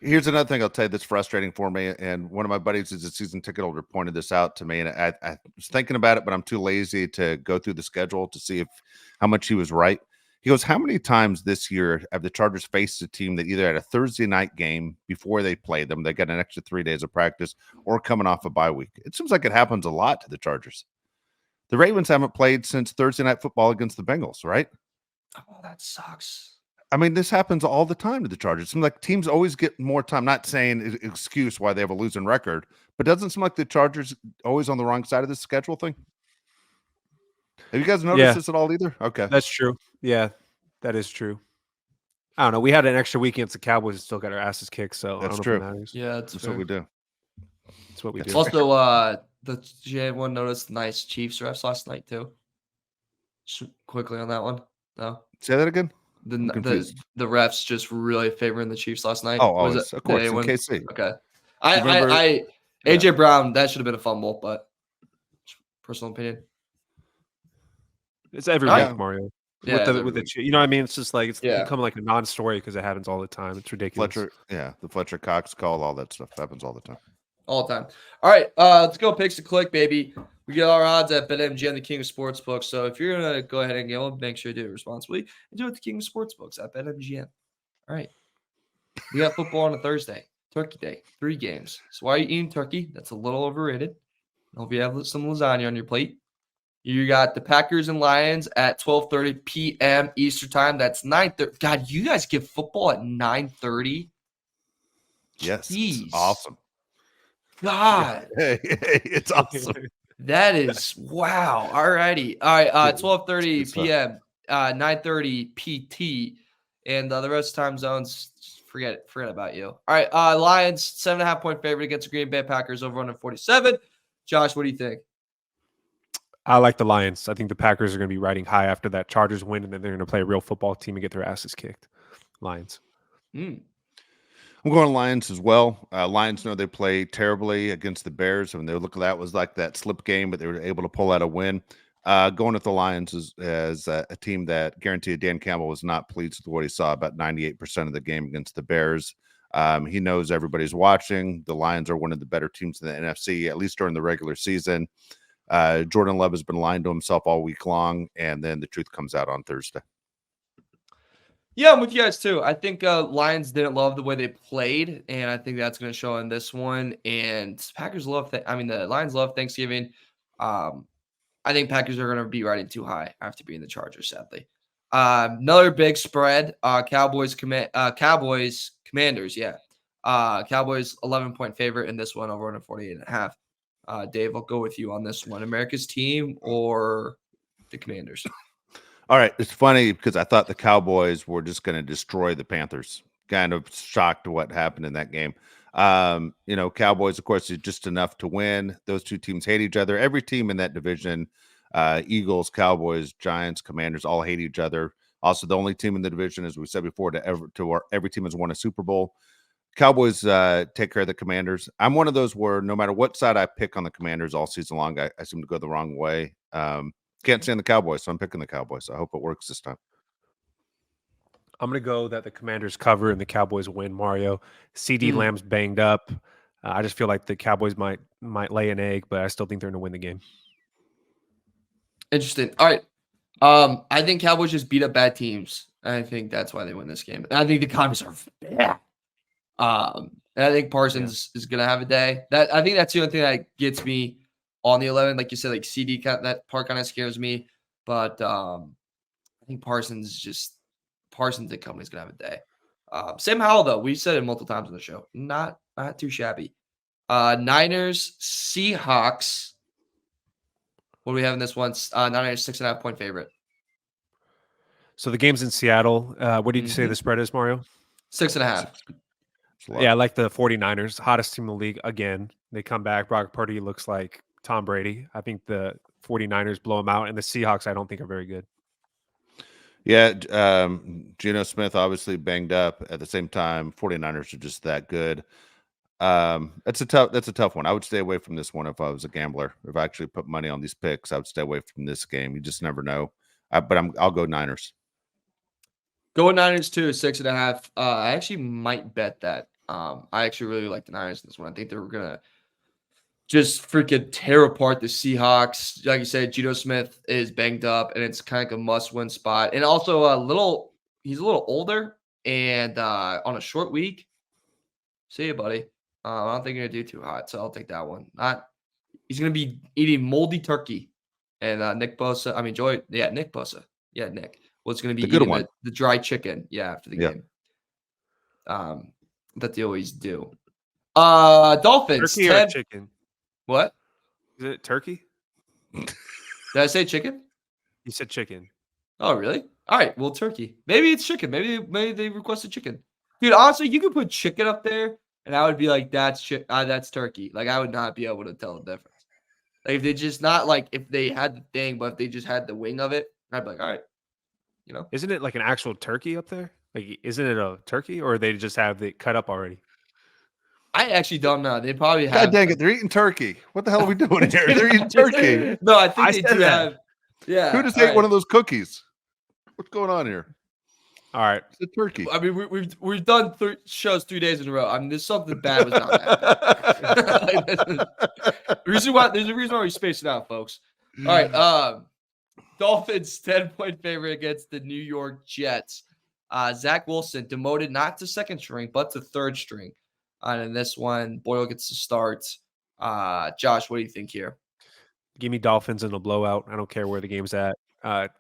here's another thing I'll tell you that's frustrating for me. And one of my buddies who's a season ticket holder pointed this out to me. And I was thinking about it, but I'm too lazy to go through the schedule to see how much he was right. He goes, how many times this year have the Chargers faced a team that either had a Thursday night game before they played them, they got an extra 3 days of practice, or coming off a bye week? It seems like it happens a lot to the Chargers. The Ravens haven't played since Thursday night football against the Bengals, right? Oh, that sucks. I mean, this happens all the time to the Chargers. It seems like teams always get more time. Not saying excuse why they have a losing record, but doesn't seem like the Chargers always on the wrong side of the schedule thing. Have you guys noticed this at all either? Okay. That's true. Yeah, that is true. I don't know. We had an extra week against the Cowboys and still got our asses kicked. So That's I don't know true. if it matters. Yeah, That's what we do. That's what we do. Also, did anyone notice nice Chiefs refs last night too? Just quickly on that one. No. Say that again. The confused. refs just really favoring the Chiefs last night. Oh, Was always, it, of course, did in anyone- KC. Okay. remember- AJ Brown, that should have been a fumble, but personal opinion. It's every Yeah. week, Mario. Yeah, with it's the every with the week. you know what I mean? It's just like it's Yeah. become like a non-story because it happens all the time. It's ridiculous. The Fletcher Cox call, all that stuff happens all the time. All the time. All right, let's go picks to click, baby. We get our odds at BetMGM, the king of sportsbooks. So if you're gonna go ahead and gamble, make sure you do it responsibly and do it at the king of sportsbooks at BetMGM. All right. We got football on a Thursday, Turkey Day, 3 games. So why are you eating turkey? That's a little overrated. I hope you have some lasagna on your plate. You got the Packers and Lions at 12:30 p.m. Eastern time. That's 9:30. God, you guys get football at 9:30? Yes. Jeez. It's awesome. God. Hey, it's awesome. That is wow. All righty. All right. 12:30 Good stuff. p.m. 9:30 PT, and the rest of time zones. Forget about you. All right. Lions 7.5-point favorite against the Green Bay Packers over 147. Josh, what do you think? I like the Lions. I think the Packers are going to be riding high after that Chargers win, and then they're going to play a real football team and get their asses kicked. Lions. I'm going Lions as well. Lions know they play terribly against the Bears. When they look at that was like that slip game, but they were able to pull out a win. Going with the Lions as a team that guaranteed Dan Campbell was not pleased with what he saw about 98% of the game against the Bears. He knows everybody's watching. The Lions are one of the better teams in the NFC, at least during the regular season. Jordan Love has been lying to himself all week long, and then the truth comes out on Thursday. Yeah, I'm with you guys too. I think Lions didn't love the way they played, and I think that's going to show in this one. And Packers love the Lions love Thanksgiving. I think Packers are going to be riding too high after being the Chargers, sadly. Another big spread. Cowboys Commanders. Yeah. Cowboys 11-point favorite in this one, over under 48.5. Dave, I'll go with you on this one. America's team or the Commanders? All right. It's funny because I thought the Cowboys were just going to destroy the Panthers. Kind of shocked what happened in that game. Cowboys, of course, is just enough to win. Those two teams hate each other. Every team in that division, Eagles, Cowboys, Giants, Commanders, all hate each other. Also, the only team in the division, as we said before, every team has won a Super Bowl. Cowboys take care of the Commanders. I'm one of those where no matter what side I pick on the Commanders all season long, I seem to go the wrong way. Can't stand the Cowboys, so I'm picking the Cowboys. I hope it works this time. I'm going to go that the Commanders cover and the Cowboys win, Mario. CD Lamb's banged up. I just feel like the Cowboys might lay an egg, but I still think they're going to win the game. Interesting. All right. I think Cowboys just beat up bad teams. I think that's why they win this game. And I think the Commanders are bad. And I think Parsons is going to have a day. I think that's the only thing that gets me on the 11. Like you said, like CD, that part kind of scares me. But I think Parsons and company's going to have a day. Sam Howell, though, we said it multiple times on the show. Not too shabby. Niners, Seahawks. What do we have in this one? Niners 6.5-point favorite. So the game's in Seattle. What did you say the spread is, Mario? 6.5. Yeah, I like the 49ers, hottest team in the league again. They come back. Brock Purdy looks like Tom Brady. I think the 49ers blow them out, and the Seahawks I don't think are very good. Yeah, Geno Smith obviously banged up. At the same time, 49ers are just that good. That's a tough one. I would stay away from this one if I was a gambler. If I actually put money on these picks, I would stay away from this game. You just never know. But I'll go Niners. Go Niners too, 6.5. I actually might bet that. I actually really like the Niners in this one. I think they're gonna just freaking tear apart the Seahawks. Like you said, Geno Smith is banged up, and it's kind of like a must-win spot. And also he's a little older, and on a short week. See you, buddy. I don't think you're gonna do too hot, so I'll take that one. He's gonna be eating moldy turkey, and Nick Bosa. Nick Bosa. Yeah, Nick. Was gonna be eating the dry chicken. Yeah, after the game. That they always do. Dolphins. Turkey or chicken? What? Is it turkey? Did I say chicken? You said chicken. Oh, really? All right. Well, turkey. Maybe it's chicken. Maybe they requested chicken. Dude, honestly, you could put chicken up there, and I would be like, that's turkey. Like, I would not be able to tell the difference. Like, if they just not like if they had the thing, but if they just had the wing of it, I'd be like, all right. Isn't it like an actual turkey up there? Like, isn't it a turkey, or they just have it cut up already? I actually don't know. They probably have. God dang it! They're eating turkey. What the hell are we doing here? They're eating turkey. No, I think they do have. Yeah. Who just ate one of those cookies? What's going on here? All right, it's a turkey. I mean, we've done 3 shows 3 days in a row. I mean, there's something bad was not happening. There's a reason why we spaced it out, folks. All right. Dolphins 10-point favorite against the New York Jets. Zach Wilson demoted not to second string, but to third string. And in this one, Boyle gets to start. Josh, what do you think here? Give me Dolphins in a blowout. I don't care where the game's at. The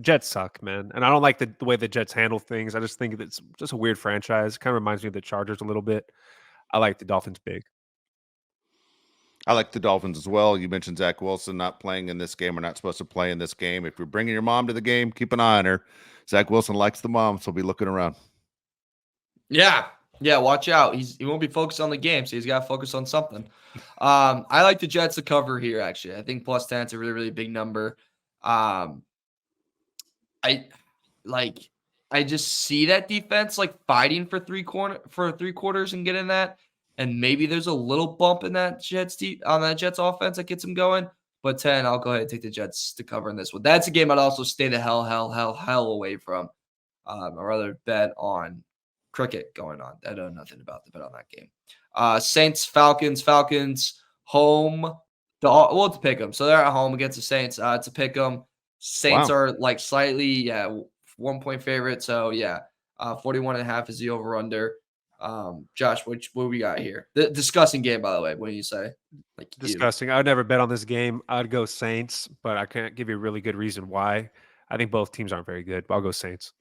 Jets suck, man. And I don't like the way the Jets handle things. I just think it's just a weird franchise. It kind of reminds me of the Chargers a little bit. I like the Dolphins big. I like the Dolphins as well. You mentioned Zach Wilson not playing in this game or not supposed to play in this game. If you're bringing your mom to the game, keep an eye on her. Zach Wilson likes the mom, so he'll be looking around. Yeah, watch out. He won't be focused on the game, so he's got to focus on something. I like the Jets to cover here, actually. I think plus 10 is a really, really big number. I just see that defense like fighting for three quarters and getting that. And maybe there's a little bump in that Jets offense that gets them going. But 10, I'll go ahead and take the Jets to cover in this one. That's a game I'd also stay the hell away from. I'd rather bet on cricket going on. I know nothing about the bet on that game. Saints, Falcons home. It's a pick 'em. So they're at home against the Saints. It's a pick 'em. Saints are like slightly 1-point favorite. So 41.5 is the over under. Josh, what we got here? The discussing game, by the way. What do you say? Like Disgusting. I would never bet on this game. I'd go Saints, but I can't give you a really good reason why. I think both teams aren't very good, but I'll go Saints.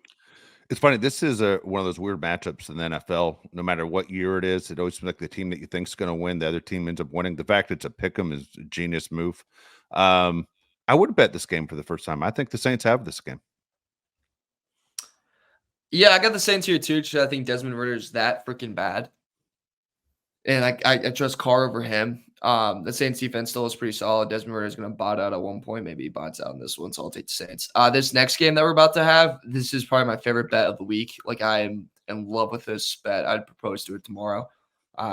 It's funny. This is one of those weird matchups in the NFL. No matter what year it is, it always seems like the team that you think is going to win, the other team ends up winning. The fact it's a pick 'em is a genius move. I would bet this game for the first time. I think the Saints have this game. Yeah, I got the Saints here too. Because I think Desmond Ritter is that freaking bad, and I trust Carr over him. The Saints defense still is pretty solid. Desmond Ritter is going to bot out at one point. Maybe he bots out in this one, so I'll take the Saints. This next game that we're about to have, this is probably my favorite bet of the week. Like, I am in love with this bet. I'd propose to it tomorrow,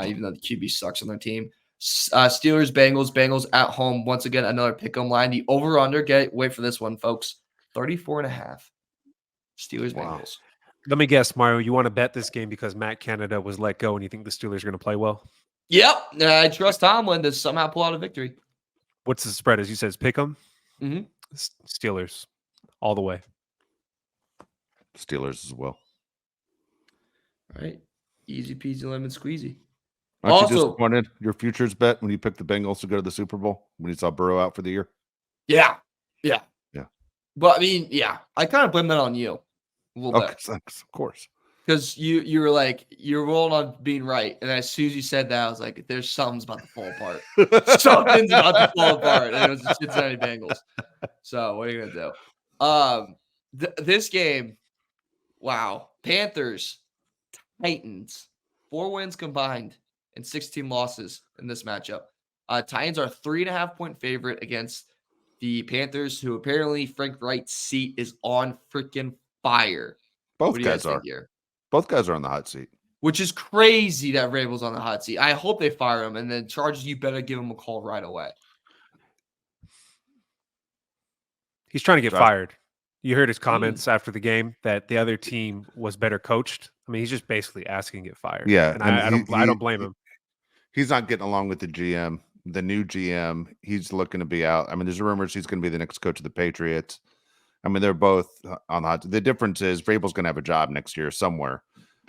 even though the QB sucks on their team. Steelers, Bengals at home. Once again, another pick-em line. The over-under, wait for this one, folks, 34.5. Steelers, Wow. Bengals. Let me guess, Mario, you want to bet this game because Matt Canada was let go and you think the Steelers are going to play well? Yep. I trust Tomlin to somehow pull out a victory. What's the spread? As you said, pick 'em? Mhm. Steelers all the way. Steelers as well. All right. Easy peasy lemon squeezy. Aren't you Also- disappointed your futures bet when you picked the Bengals to go to the Super Bowl when you saw Burrow out for the year? Yeah. Yeah. But I mean, yeah, I kind of blame that on you a little Okay, bit. thanks, of course. Because you were like, you're rolling on being right. And as soon as you said that, I was like, there's something's about to fall apart. Something's about to fall apart. And it was the Cincinnati Bengals. So what are you gonna do? This game, wow. Panthers, Titans, 4 wins combined and 16 losses in this matchup. Titans are 3.5-point favorite against the Panthers, who apparently Frank Wright's seat is on freaking fire. Both What do you guys guys are. think here? Both guys are on the hot seat. Which is crazy that Vrabel's on the hot seat. I hope they fire him, and then Chargers, you better give him a call right away. He's trying to get Josh? fired. You heard his comments after the game that the other team was better coached. I mean, he's just basically asking to get fired. Yeah, and and I don't blame him. He's not getting along with the GM, the new GM. He's looking to be out. I mean, there's rumors he's going to be the next coach of the Patriots. I mean, they're both on the hot. The difference is Vrabel's going to have a job next year somewhere.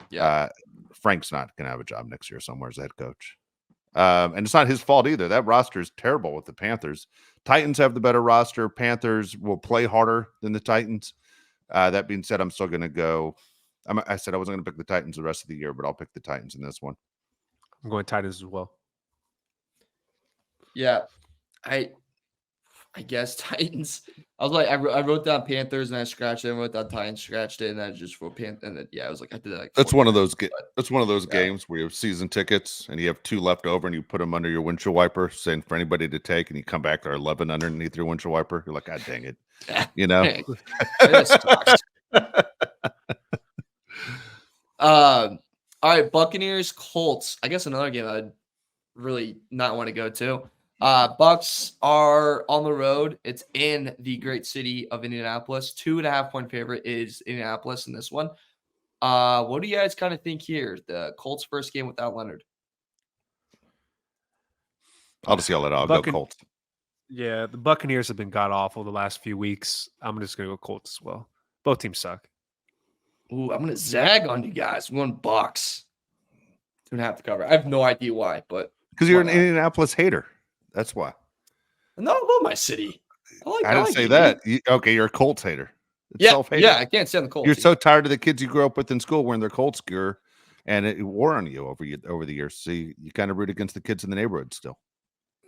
Yeah. Frank's not going to have a job next year somewhere as head coach. And it's not his fault either. That roster is terrible with the Panthers. Titans have the better roster. Panthers will play harder than the Titans. That being said, I'm still going to go. I said I wasn't going to pick the Titans the rest of the year, but I'll pick the Titans in this one. I'm going Titans as well. Yeah. I guess Titans. I was like, I wrote down Panthers and I scratched it and wrote down Titans, scratched it, and I just wrote Panthers. And then, I was like, I did that. Like That's 4 one of times, those. but That's one of those yeah. games where you have season tickets and you have 2 left over and you put them under your windshield wiper, saying for anybody to take, and you come back, there are 11 underneath your windshield wiper. You're like, God dang it, you know. That sucks. All right, Buccaneers, Colts. I guess another game I'd really not want to go to. Bucks are on the road. It's in the great city of Indianapolis. 2.5-point favorite is Indianapolis in this one. What do you guys kind of think here? The Colts' first game without Leonard. I'll just yell it out. I'll go Colts. Yeah, the Buccaneers have been god awful the last few weeks. I'm just going to go Colts as well. Both teams suck. Ooh, I'm gonna zag on you guys. I'm going Bucks. 2.5 to cover. I have no idea why, but Because you're why an not? Indianapolis hater. That's why. No, I love my city. I didn't say that. Okay, you're a Colts hater. It's Yeah, self-hating. yeah, I can't stand the Colts. You're so tired of the kids you grew up with in school wearing their Colts gear, and it wore on you over the years. So you kind of root against the kids in the neighborhood still.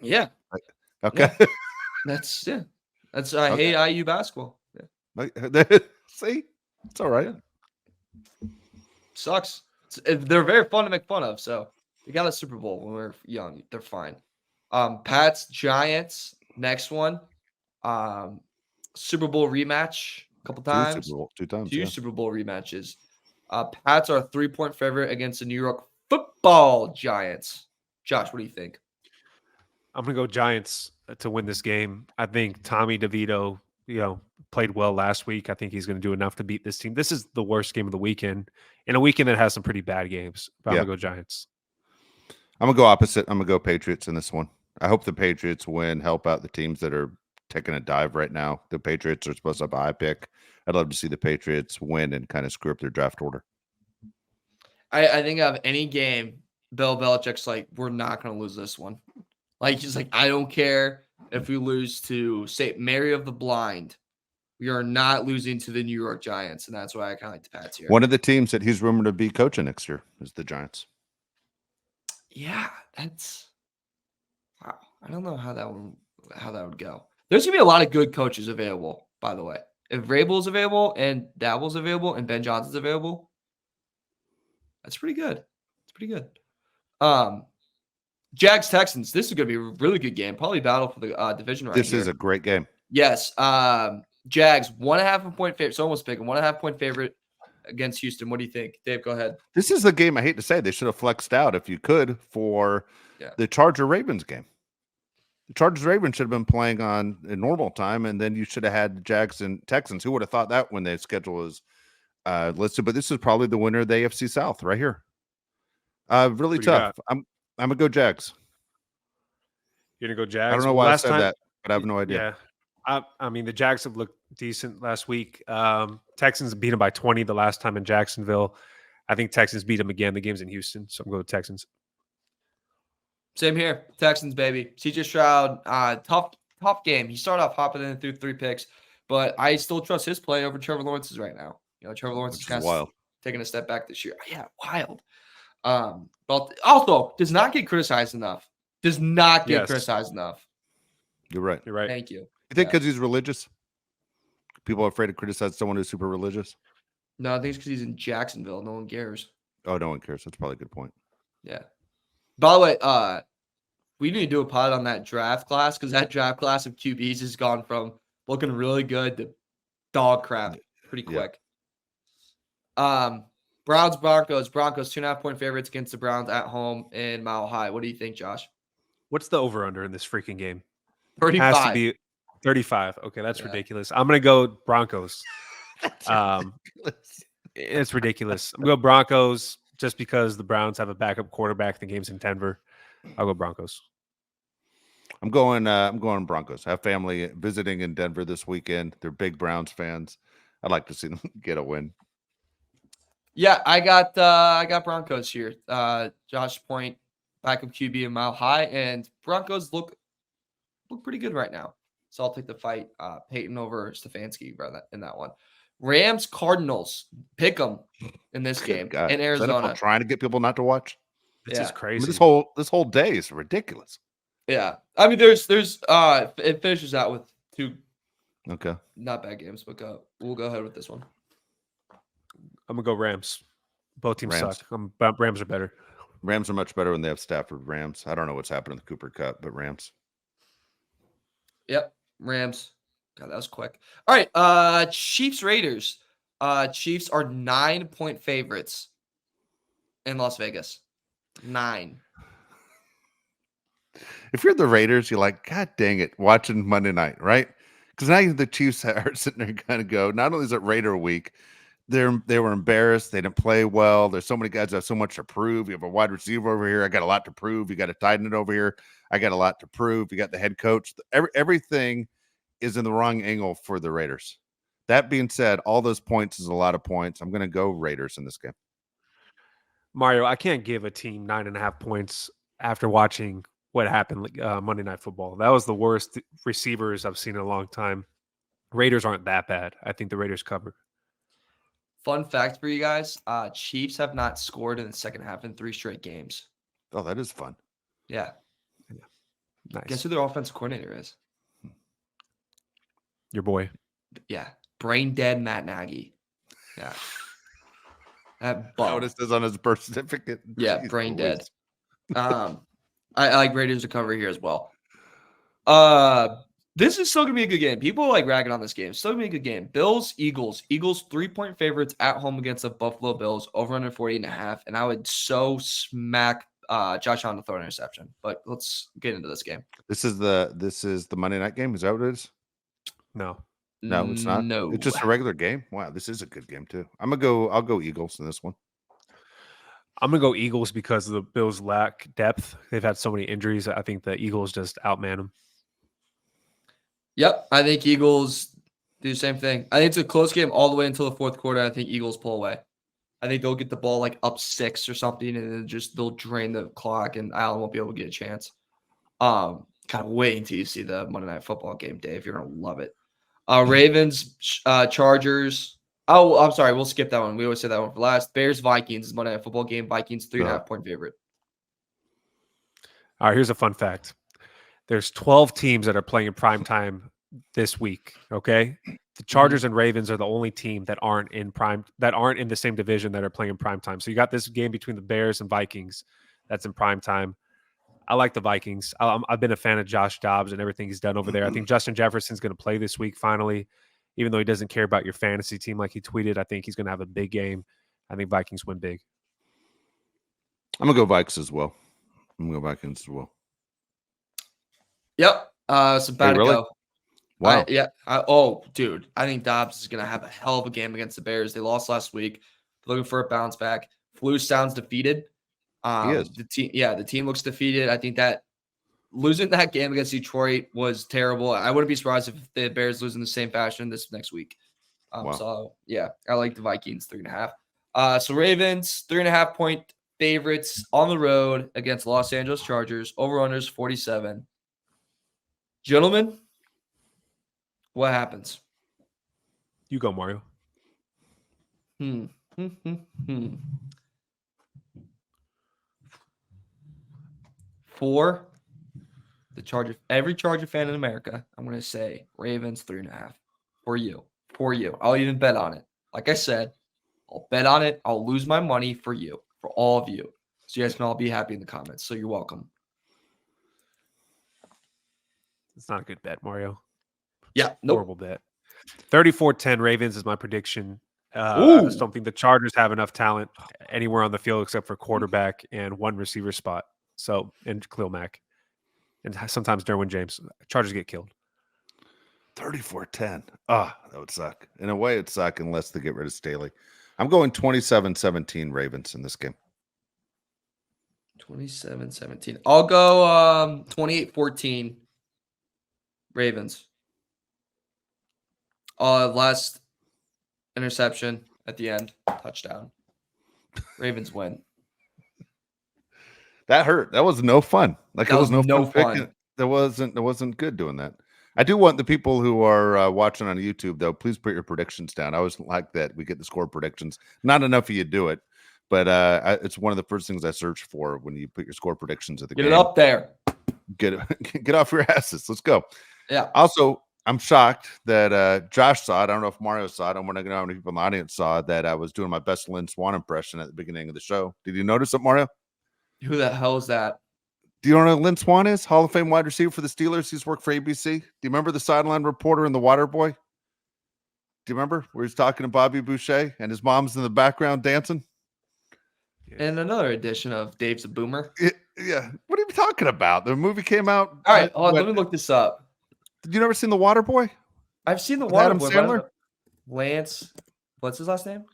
Yeah, Okay. that's I Okay. hate IU basketball. Yeah, See, it's all right. sucks. They're very fun to make fun of. So we got a Super Bowl when we were young. They're fine. Pats, Giants, next one. Super Bowl rematch a couple times. Two times. Two Yeah. Super Bowl rematches. Pats are a 3-point favorite against the New York Football Giants. Josh, what do you think? I'm going to go Giants to win this game. I think Tommy DeVito, played well last week. I think he's going to do enough to beat this team. This is the worst game of the weekend, in a weekend that has some pretty bad games. But I'm going to go Giants. I'm going to go opposite. I'm going to go Patriots in this one. I hope the Patriots win, help out the teams that are taking a dive right now. The Patriots are supposed to have a high pick. I'd love to see the Patriots win and kind of screw up their draft order. I think of any game, Bill Belichick's like, we're not going to lose this one. Like, he's like, I don't care if we lose to St. Mary of the Blind. We are not losing to the New York Giants, and that's why I kind of like the Pats here. One of the teams that he's rumored to be coaching next year is the Giants. Yeah, that's wow. I don't know how that would go. There's gonna be a lot of good coaches available, by the way. If Vrabel's available and Dabble's available and Ben Johnson's available, that's pretty good. It's pretty good. Jags Texans. This is gonna be a really good game. Probably battle for the division right This here. is a great game. Yes. Jags 1.5 point favorite. So almost pick 1.5 point favorite against Houston. What do you think, Dave? Go ahead. This is the game I hate to say they should have flexed out if you could for the Charger Ravens game. The Chargers Ravens should have been playing on a normal time, and then you should have had the Jags and Texans. Who would have thought that when the schedule was listed? But this is probably the winner of the AFC South right here. Really tough. I'm gonna go Jags. You're gonna go Jags. I don't know why I said that, but I have no idea. Yeah, I mean the Jags have looked decent last week. Texans beat them by 20 the last time in Jacksonville. I think Texans beat them again. The game's in Houston, so I'm going with Texans. Same here. Texans, baby. CJ Stroud, tough game. He started off hopping in and threw 3 picks, but I still trust his play over Trevor Lawrence's right now. You know, Trevor Lawrence is kind of taking a step back this year. Yeah, wild. But also does not get criticized enough. Does not get criticized enough. You're right. You're right. Thank you. You think because he's religious? People are afraid to criticize someone who's super religious? No, I think it's because he's in Jacksonville. No one cares. Oh, no one cares. That's probably a good point. Yeah. By the way, we need to do a pod on that draft class because that draft class of QBs has gone from looking really good to dog crap pretty quick. Yeah. Browns, Broncos. Broncos, 2.5 point favorites against the Browns at home in Mile High. What do you think, Josh? What's the over-under in this freaking game? 35. Has to be 35. Okay, that's ridiculous. I'm going to go Broncos. It's ridiculous. I'm going to go Broncos just because the Browns have a backup quarterback. The game's in Denver. I'll go Broncos. I'm going Broncos. I have family visiting in Denver this weekend. They're big Browns fans. I'd like to see them get a win. Yeah, I got Broncos here. Josh Point, backup QB in Mile High, and Broncos look pretty good right now. So I'll take the fight. Peyton over Stefanski in that one. Rams, Cardinals. Pick them in this game in Arizona. Trying to get people not to watch. This is crazy. I mean, this whole day is ridiculous. Yeah, I mean, there's it finishes out with 2 not bad games, but we'll go ahead with this one. I'm gonna go Rams. Both teams suck. Rams are better. Rams are much better when they have Stafford. Rams. I don't know what's happening in the Cooper Cup, but Rams. Yep, Rams. God, that was quick. All right, Chiefs Raiders. Chiefs are 9 point favorites in Las Vegas. 9. If you're the Raiders, you're like, God dang it, watching Monday night, right? Because now the Chiefs are sitting there kind of go, not only is it Raider week, they were embarrassed. They didn't play well. There's so many guys that have so much to prove. You have a wide receiver over here. I got a lot to prove. You got a tight end over here. I got a lot to prove. You got the head coach. Everything is in the wrong angle for the Raiders. That being said, all those points is a lot of points. I'm going to go Raiders in this game. Mario, I can't give a team 9.5 points after watching what happened Monday Night Football. That was the worst receivers I've seen in a long time. Raiders aren't that bad. I think the Raiders cover. Fun fact for you guys, Chiefs have not scored in the second half in 3 straight games. Oh, that is fun. Yeah. Nice. Guess who their offensive coordinator is? Your boy. Yeah. Brain dead Matt Nagy. Yeah. That bum. What it says on his birth certificate. Yeah, Jeez, brain Louise. dead. I like Raiders to cover here as well. This is still going to be a good game. People like ragging on this game. Still going to be a good game. Bills, Eagles. Eagles 3 point favorites at home against the Buffalo Bills. Over under 48.5. And I would so smack Josh Allen to throw an interception. But let's get into this game. This is the Monday night game. Is that what it is? No, it's not. No. It's just a regular game. Wow, this is a good game too. I'll go Eagles in this one. I'm going to go Eagles because the Bills lack depth. They've had so many injuries. I think the Eagles just outman them. Yep. I think Eagles do the same thing. I think it's a close game all the way until the fourth quarter. I think Eagles pull away. I think they'll get the ball like up 6 or something, and then they'll drain the clock, and Allen won't be able to get a chance. Kind of waiting till you see the Monday Night Football game, Dave. You're gonna love it. Ravens, Chargers. Oh, I'm sorry. We'll skip that one. We always say that one for last. Bears, Vikings is Monday Night Football game. Vikings 3.5-point favorite. All right, here's a fun fact. There's 12 teams that are playing in prime time this week. Okay, the Chargers and Ravens are the only team that aren't in the same division that are playing in prime time. So you got this game between the Bears and Vikings that's in prime time. I like the Vikings. I've been a fan of Josh Dobbs and everything he's done over there. I think Justin Jefferson's going to play this week finally, even though he doesn't care about your fantasy team like he tweeted. I think he's going to have a big game. I think Vikings win big. I'm going to go Vikes as well. Vikings as well. Yep. So bad to go. Wow. Dude. I think Dobbs is going to have a hell of a game against the Bears. They lost last week. Looking for a bounce back. Flus sounds defeated. He is. The team looks defeated. I think that losing that game against Detroit was terrible. I wouldn't be surprised if the Bears lose in the same fashion this next week. Wow. So, yeah, I like the Vikings 3.5. So Ravens, 3.5-point favorites on the road against Los Angeles Chargers. Over-unders 47. Gentlemen, what happens? You go, Mario. For every Charger fan in America, I'm going to say Ravens 3.5 for you. I'll even bet on it. Like I said, I'll bet on it. I'll lose my money for you, for all of you. So you guys can all be happy in the comments. So you're welcome. It's not a good bet, Mario. Yeah. Nope. Horrible bet. 34-10 Ravens is my prediction. I just don't think the Chargers have enough talent anywhere on the field except for quarterback and one receiver spot. So, and Khalil Mack. And sometimes Derwin James. Chargers get killed. 34-10. That would suck. In a way, it'd suck unless they get rid of Staley. I'm going 27-17 Ravens in this game. 27-17. I'll go 28-14 Ravens. Last interception at the end. Touchdown. Ravens win. That hurt. That was no fun. Like, it was no fun. That wasn't good doing that. I do want the people who are watching on YouTube, though, please put your predictions down. I always like that we get the score predictions. Not enough of you do it, but it's one of the first things I search for when you put your score predictions at the game. Get it up there. Get off your asses. Let's go. Yeah. Also, I'm shocked that Josh saw it. I don't know if Mario saw it. I'm not going to know how many people in the audience saw that I was doing my best Lynn Swan impression at the beginning of the show. Did you notice it, Mario? Who the hell is that? Do you know who Lynn Swan is? Hall of Fame wide receiver for the Steelers. He's worked for ABC. Do you remember the sideline reporter in The Water Boy? Do you remember where he's talking to Bobby Boucher and his mom's in the background dancing? And another edition of Dave's a Boomer. Yeah. What are you talking about? The movie came out. All right. Let me look this up. Did you never seen The Water Boy? I've seen The Water Adam Boy. Sandler? Lance. What's his last name?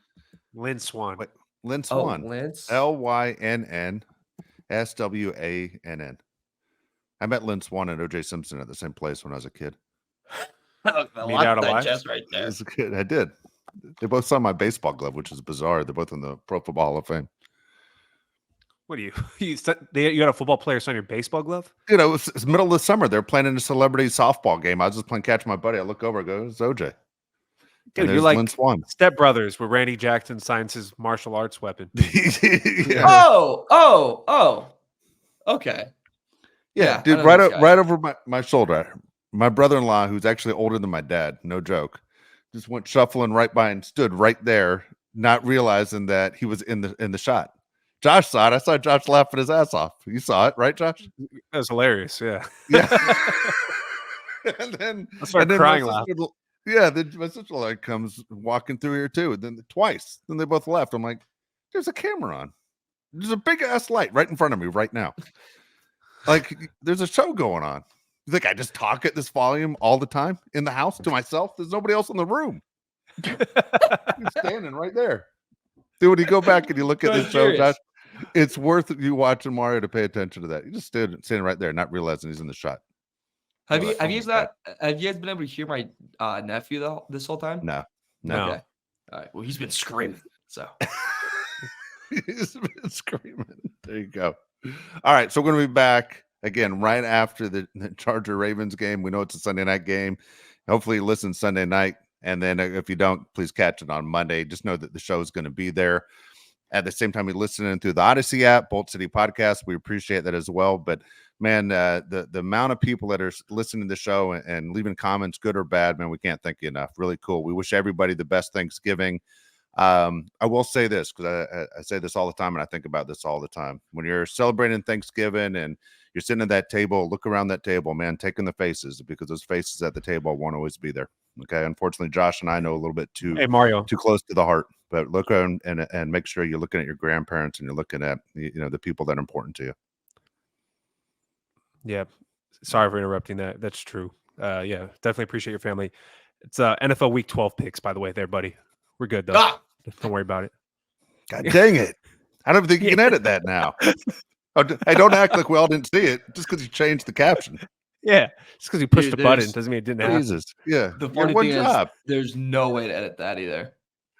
Lynn Swan. Wait, Lynn Swan. Lance. LYNNSWANN. I met Lynn Swan and O.J. Simpson at the same place when I was a kid. Meet out alive? Right there. As a kid, I did. They both saw my baseball glove, which is bizarre. They're both in the Pro Football Hall of Fame. What are you? You got a football player sign your baseball glove? You know, it's middle of the summer. They're playing in a celebrity softball game. I was just playing catch my buddy. I look over, I go, it's OJ. Dude, you're like Step Brothers, where Randy Jackson signs his martial arts weapon. Yeah. Oh. Okay. Yeah, dude, right over my shoulder. My brother-in-law, who's actually older than my dad, no joke, just went shuffling right by and stood right there, not realizing that he was in the shot. Josh saw it. I saw Josh laughing his ass off. You saw it, right, Josh? That was hilarious. Yeah. Yeah. and then I started crying laughing. Yeah, then my sister comes walking through here too. And then twice. Then they both left. I'm like, there's a camera on. There's a big ass light right in front of me right now. Like, there's a show going on. You think I just talk at this volume all the time in the house to myself? There's nobody else in the room. He's standing right there. Dude, when you go back and you look at this show, Josh, it's worth you watching Mario to pay attention to that. You just standing right there, not realizing he's in the shot. Have you guys been able to hear my nephew this whole time? No. Okay. All right. Well, he's been screaming. So he's been screaming. There you go. All right. So we're going to be back again, right after the Charger Ravens game. We know it's a Sunday night game. Hopefully you listen Sunday night. And then if you don't, please catch it on Monday. Just know that the show is going to be there. At the same time, you're listening through the Odyssey app, Bolt City Podcast. We appreciate that as well. But man, the amount of people that are listening to the show and leaving comments, good or bad, man, we can't thank you enough. Really cool. We wish everybody the best Thanksgiving. I will say this because I say this all the time, and I think about this all the time. When you're celebrating Thanksgiving and you're sitting at that table, look around that table, man, taking the faces, because those faces at the table won't always be there. Okay. Unfortunately, Josh and I know a little bit too close to the heart, but look around and make sure you're looking at your grandparents and you're looking at, the people that are important to you. Yeah. Sorry for interrupting that. That's true. Yeah, definitely appreciate your family. It's NFL Week 12 picks, by the way, there, buddy. We're good, though. Don't worry about it. God dang it. I don't think you can edit that now. Hey, don't act like we all didn't see it just because you changed the caption. Yeah, just because you pushed the button doesn't mean it didn't happen. Jesus. Yeah. The funny thing is, there's no way to edit that either.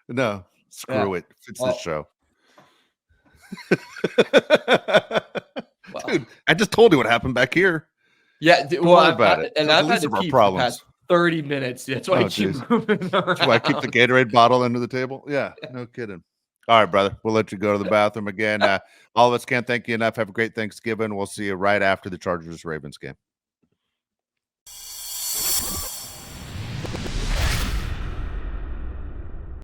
No, screw it. It's the show. Wow. Dude, I just told you what happened back here. Yeah, well, I've had to pee for the past 30 minutes. That's why I keep moving around. That's why I keep the Gatorade bottle under the table. Yeah, no kidding. All right, brother. We'll let you go to the bathroom again. All of us can't thank you enough. Have a great Thanksgiving. We'll see you right after the Chargers-Ravens game.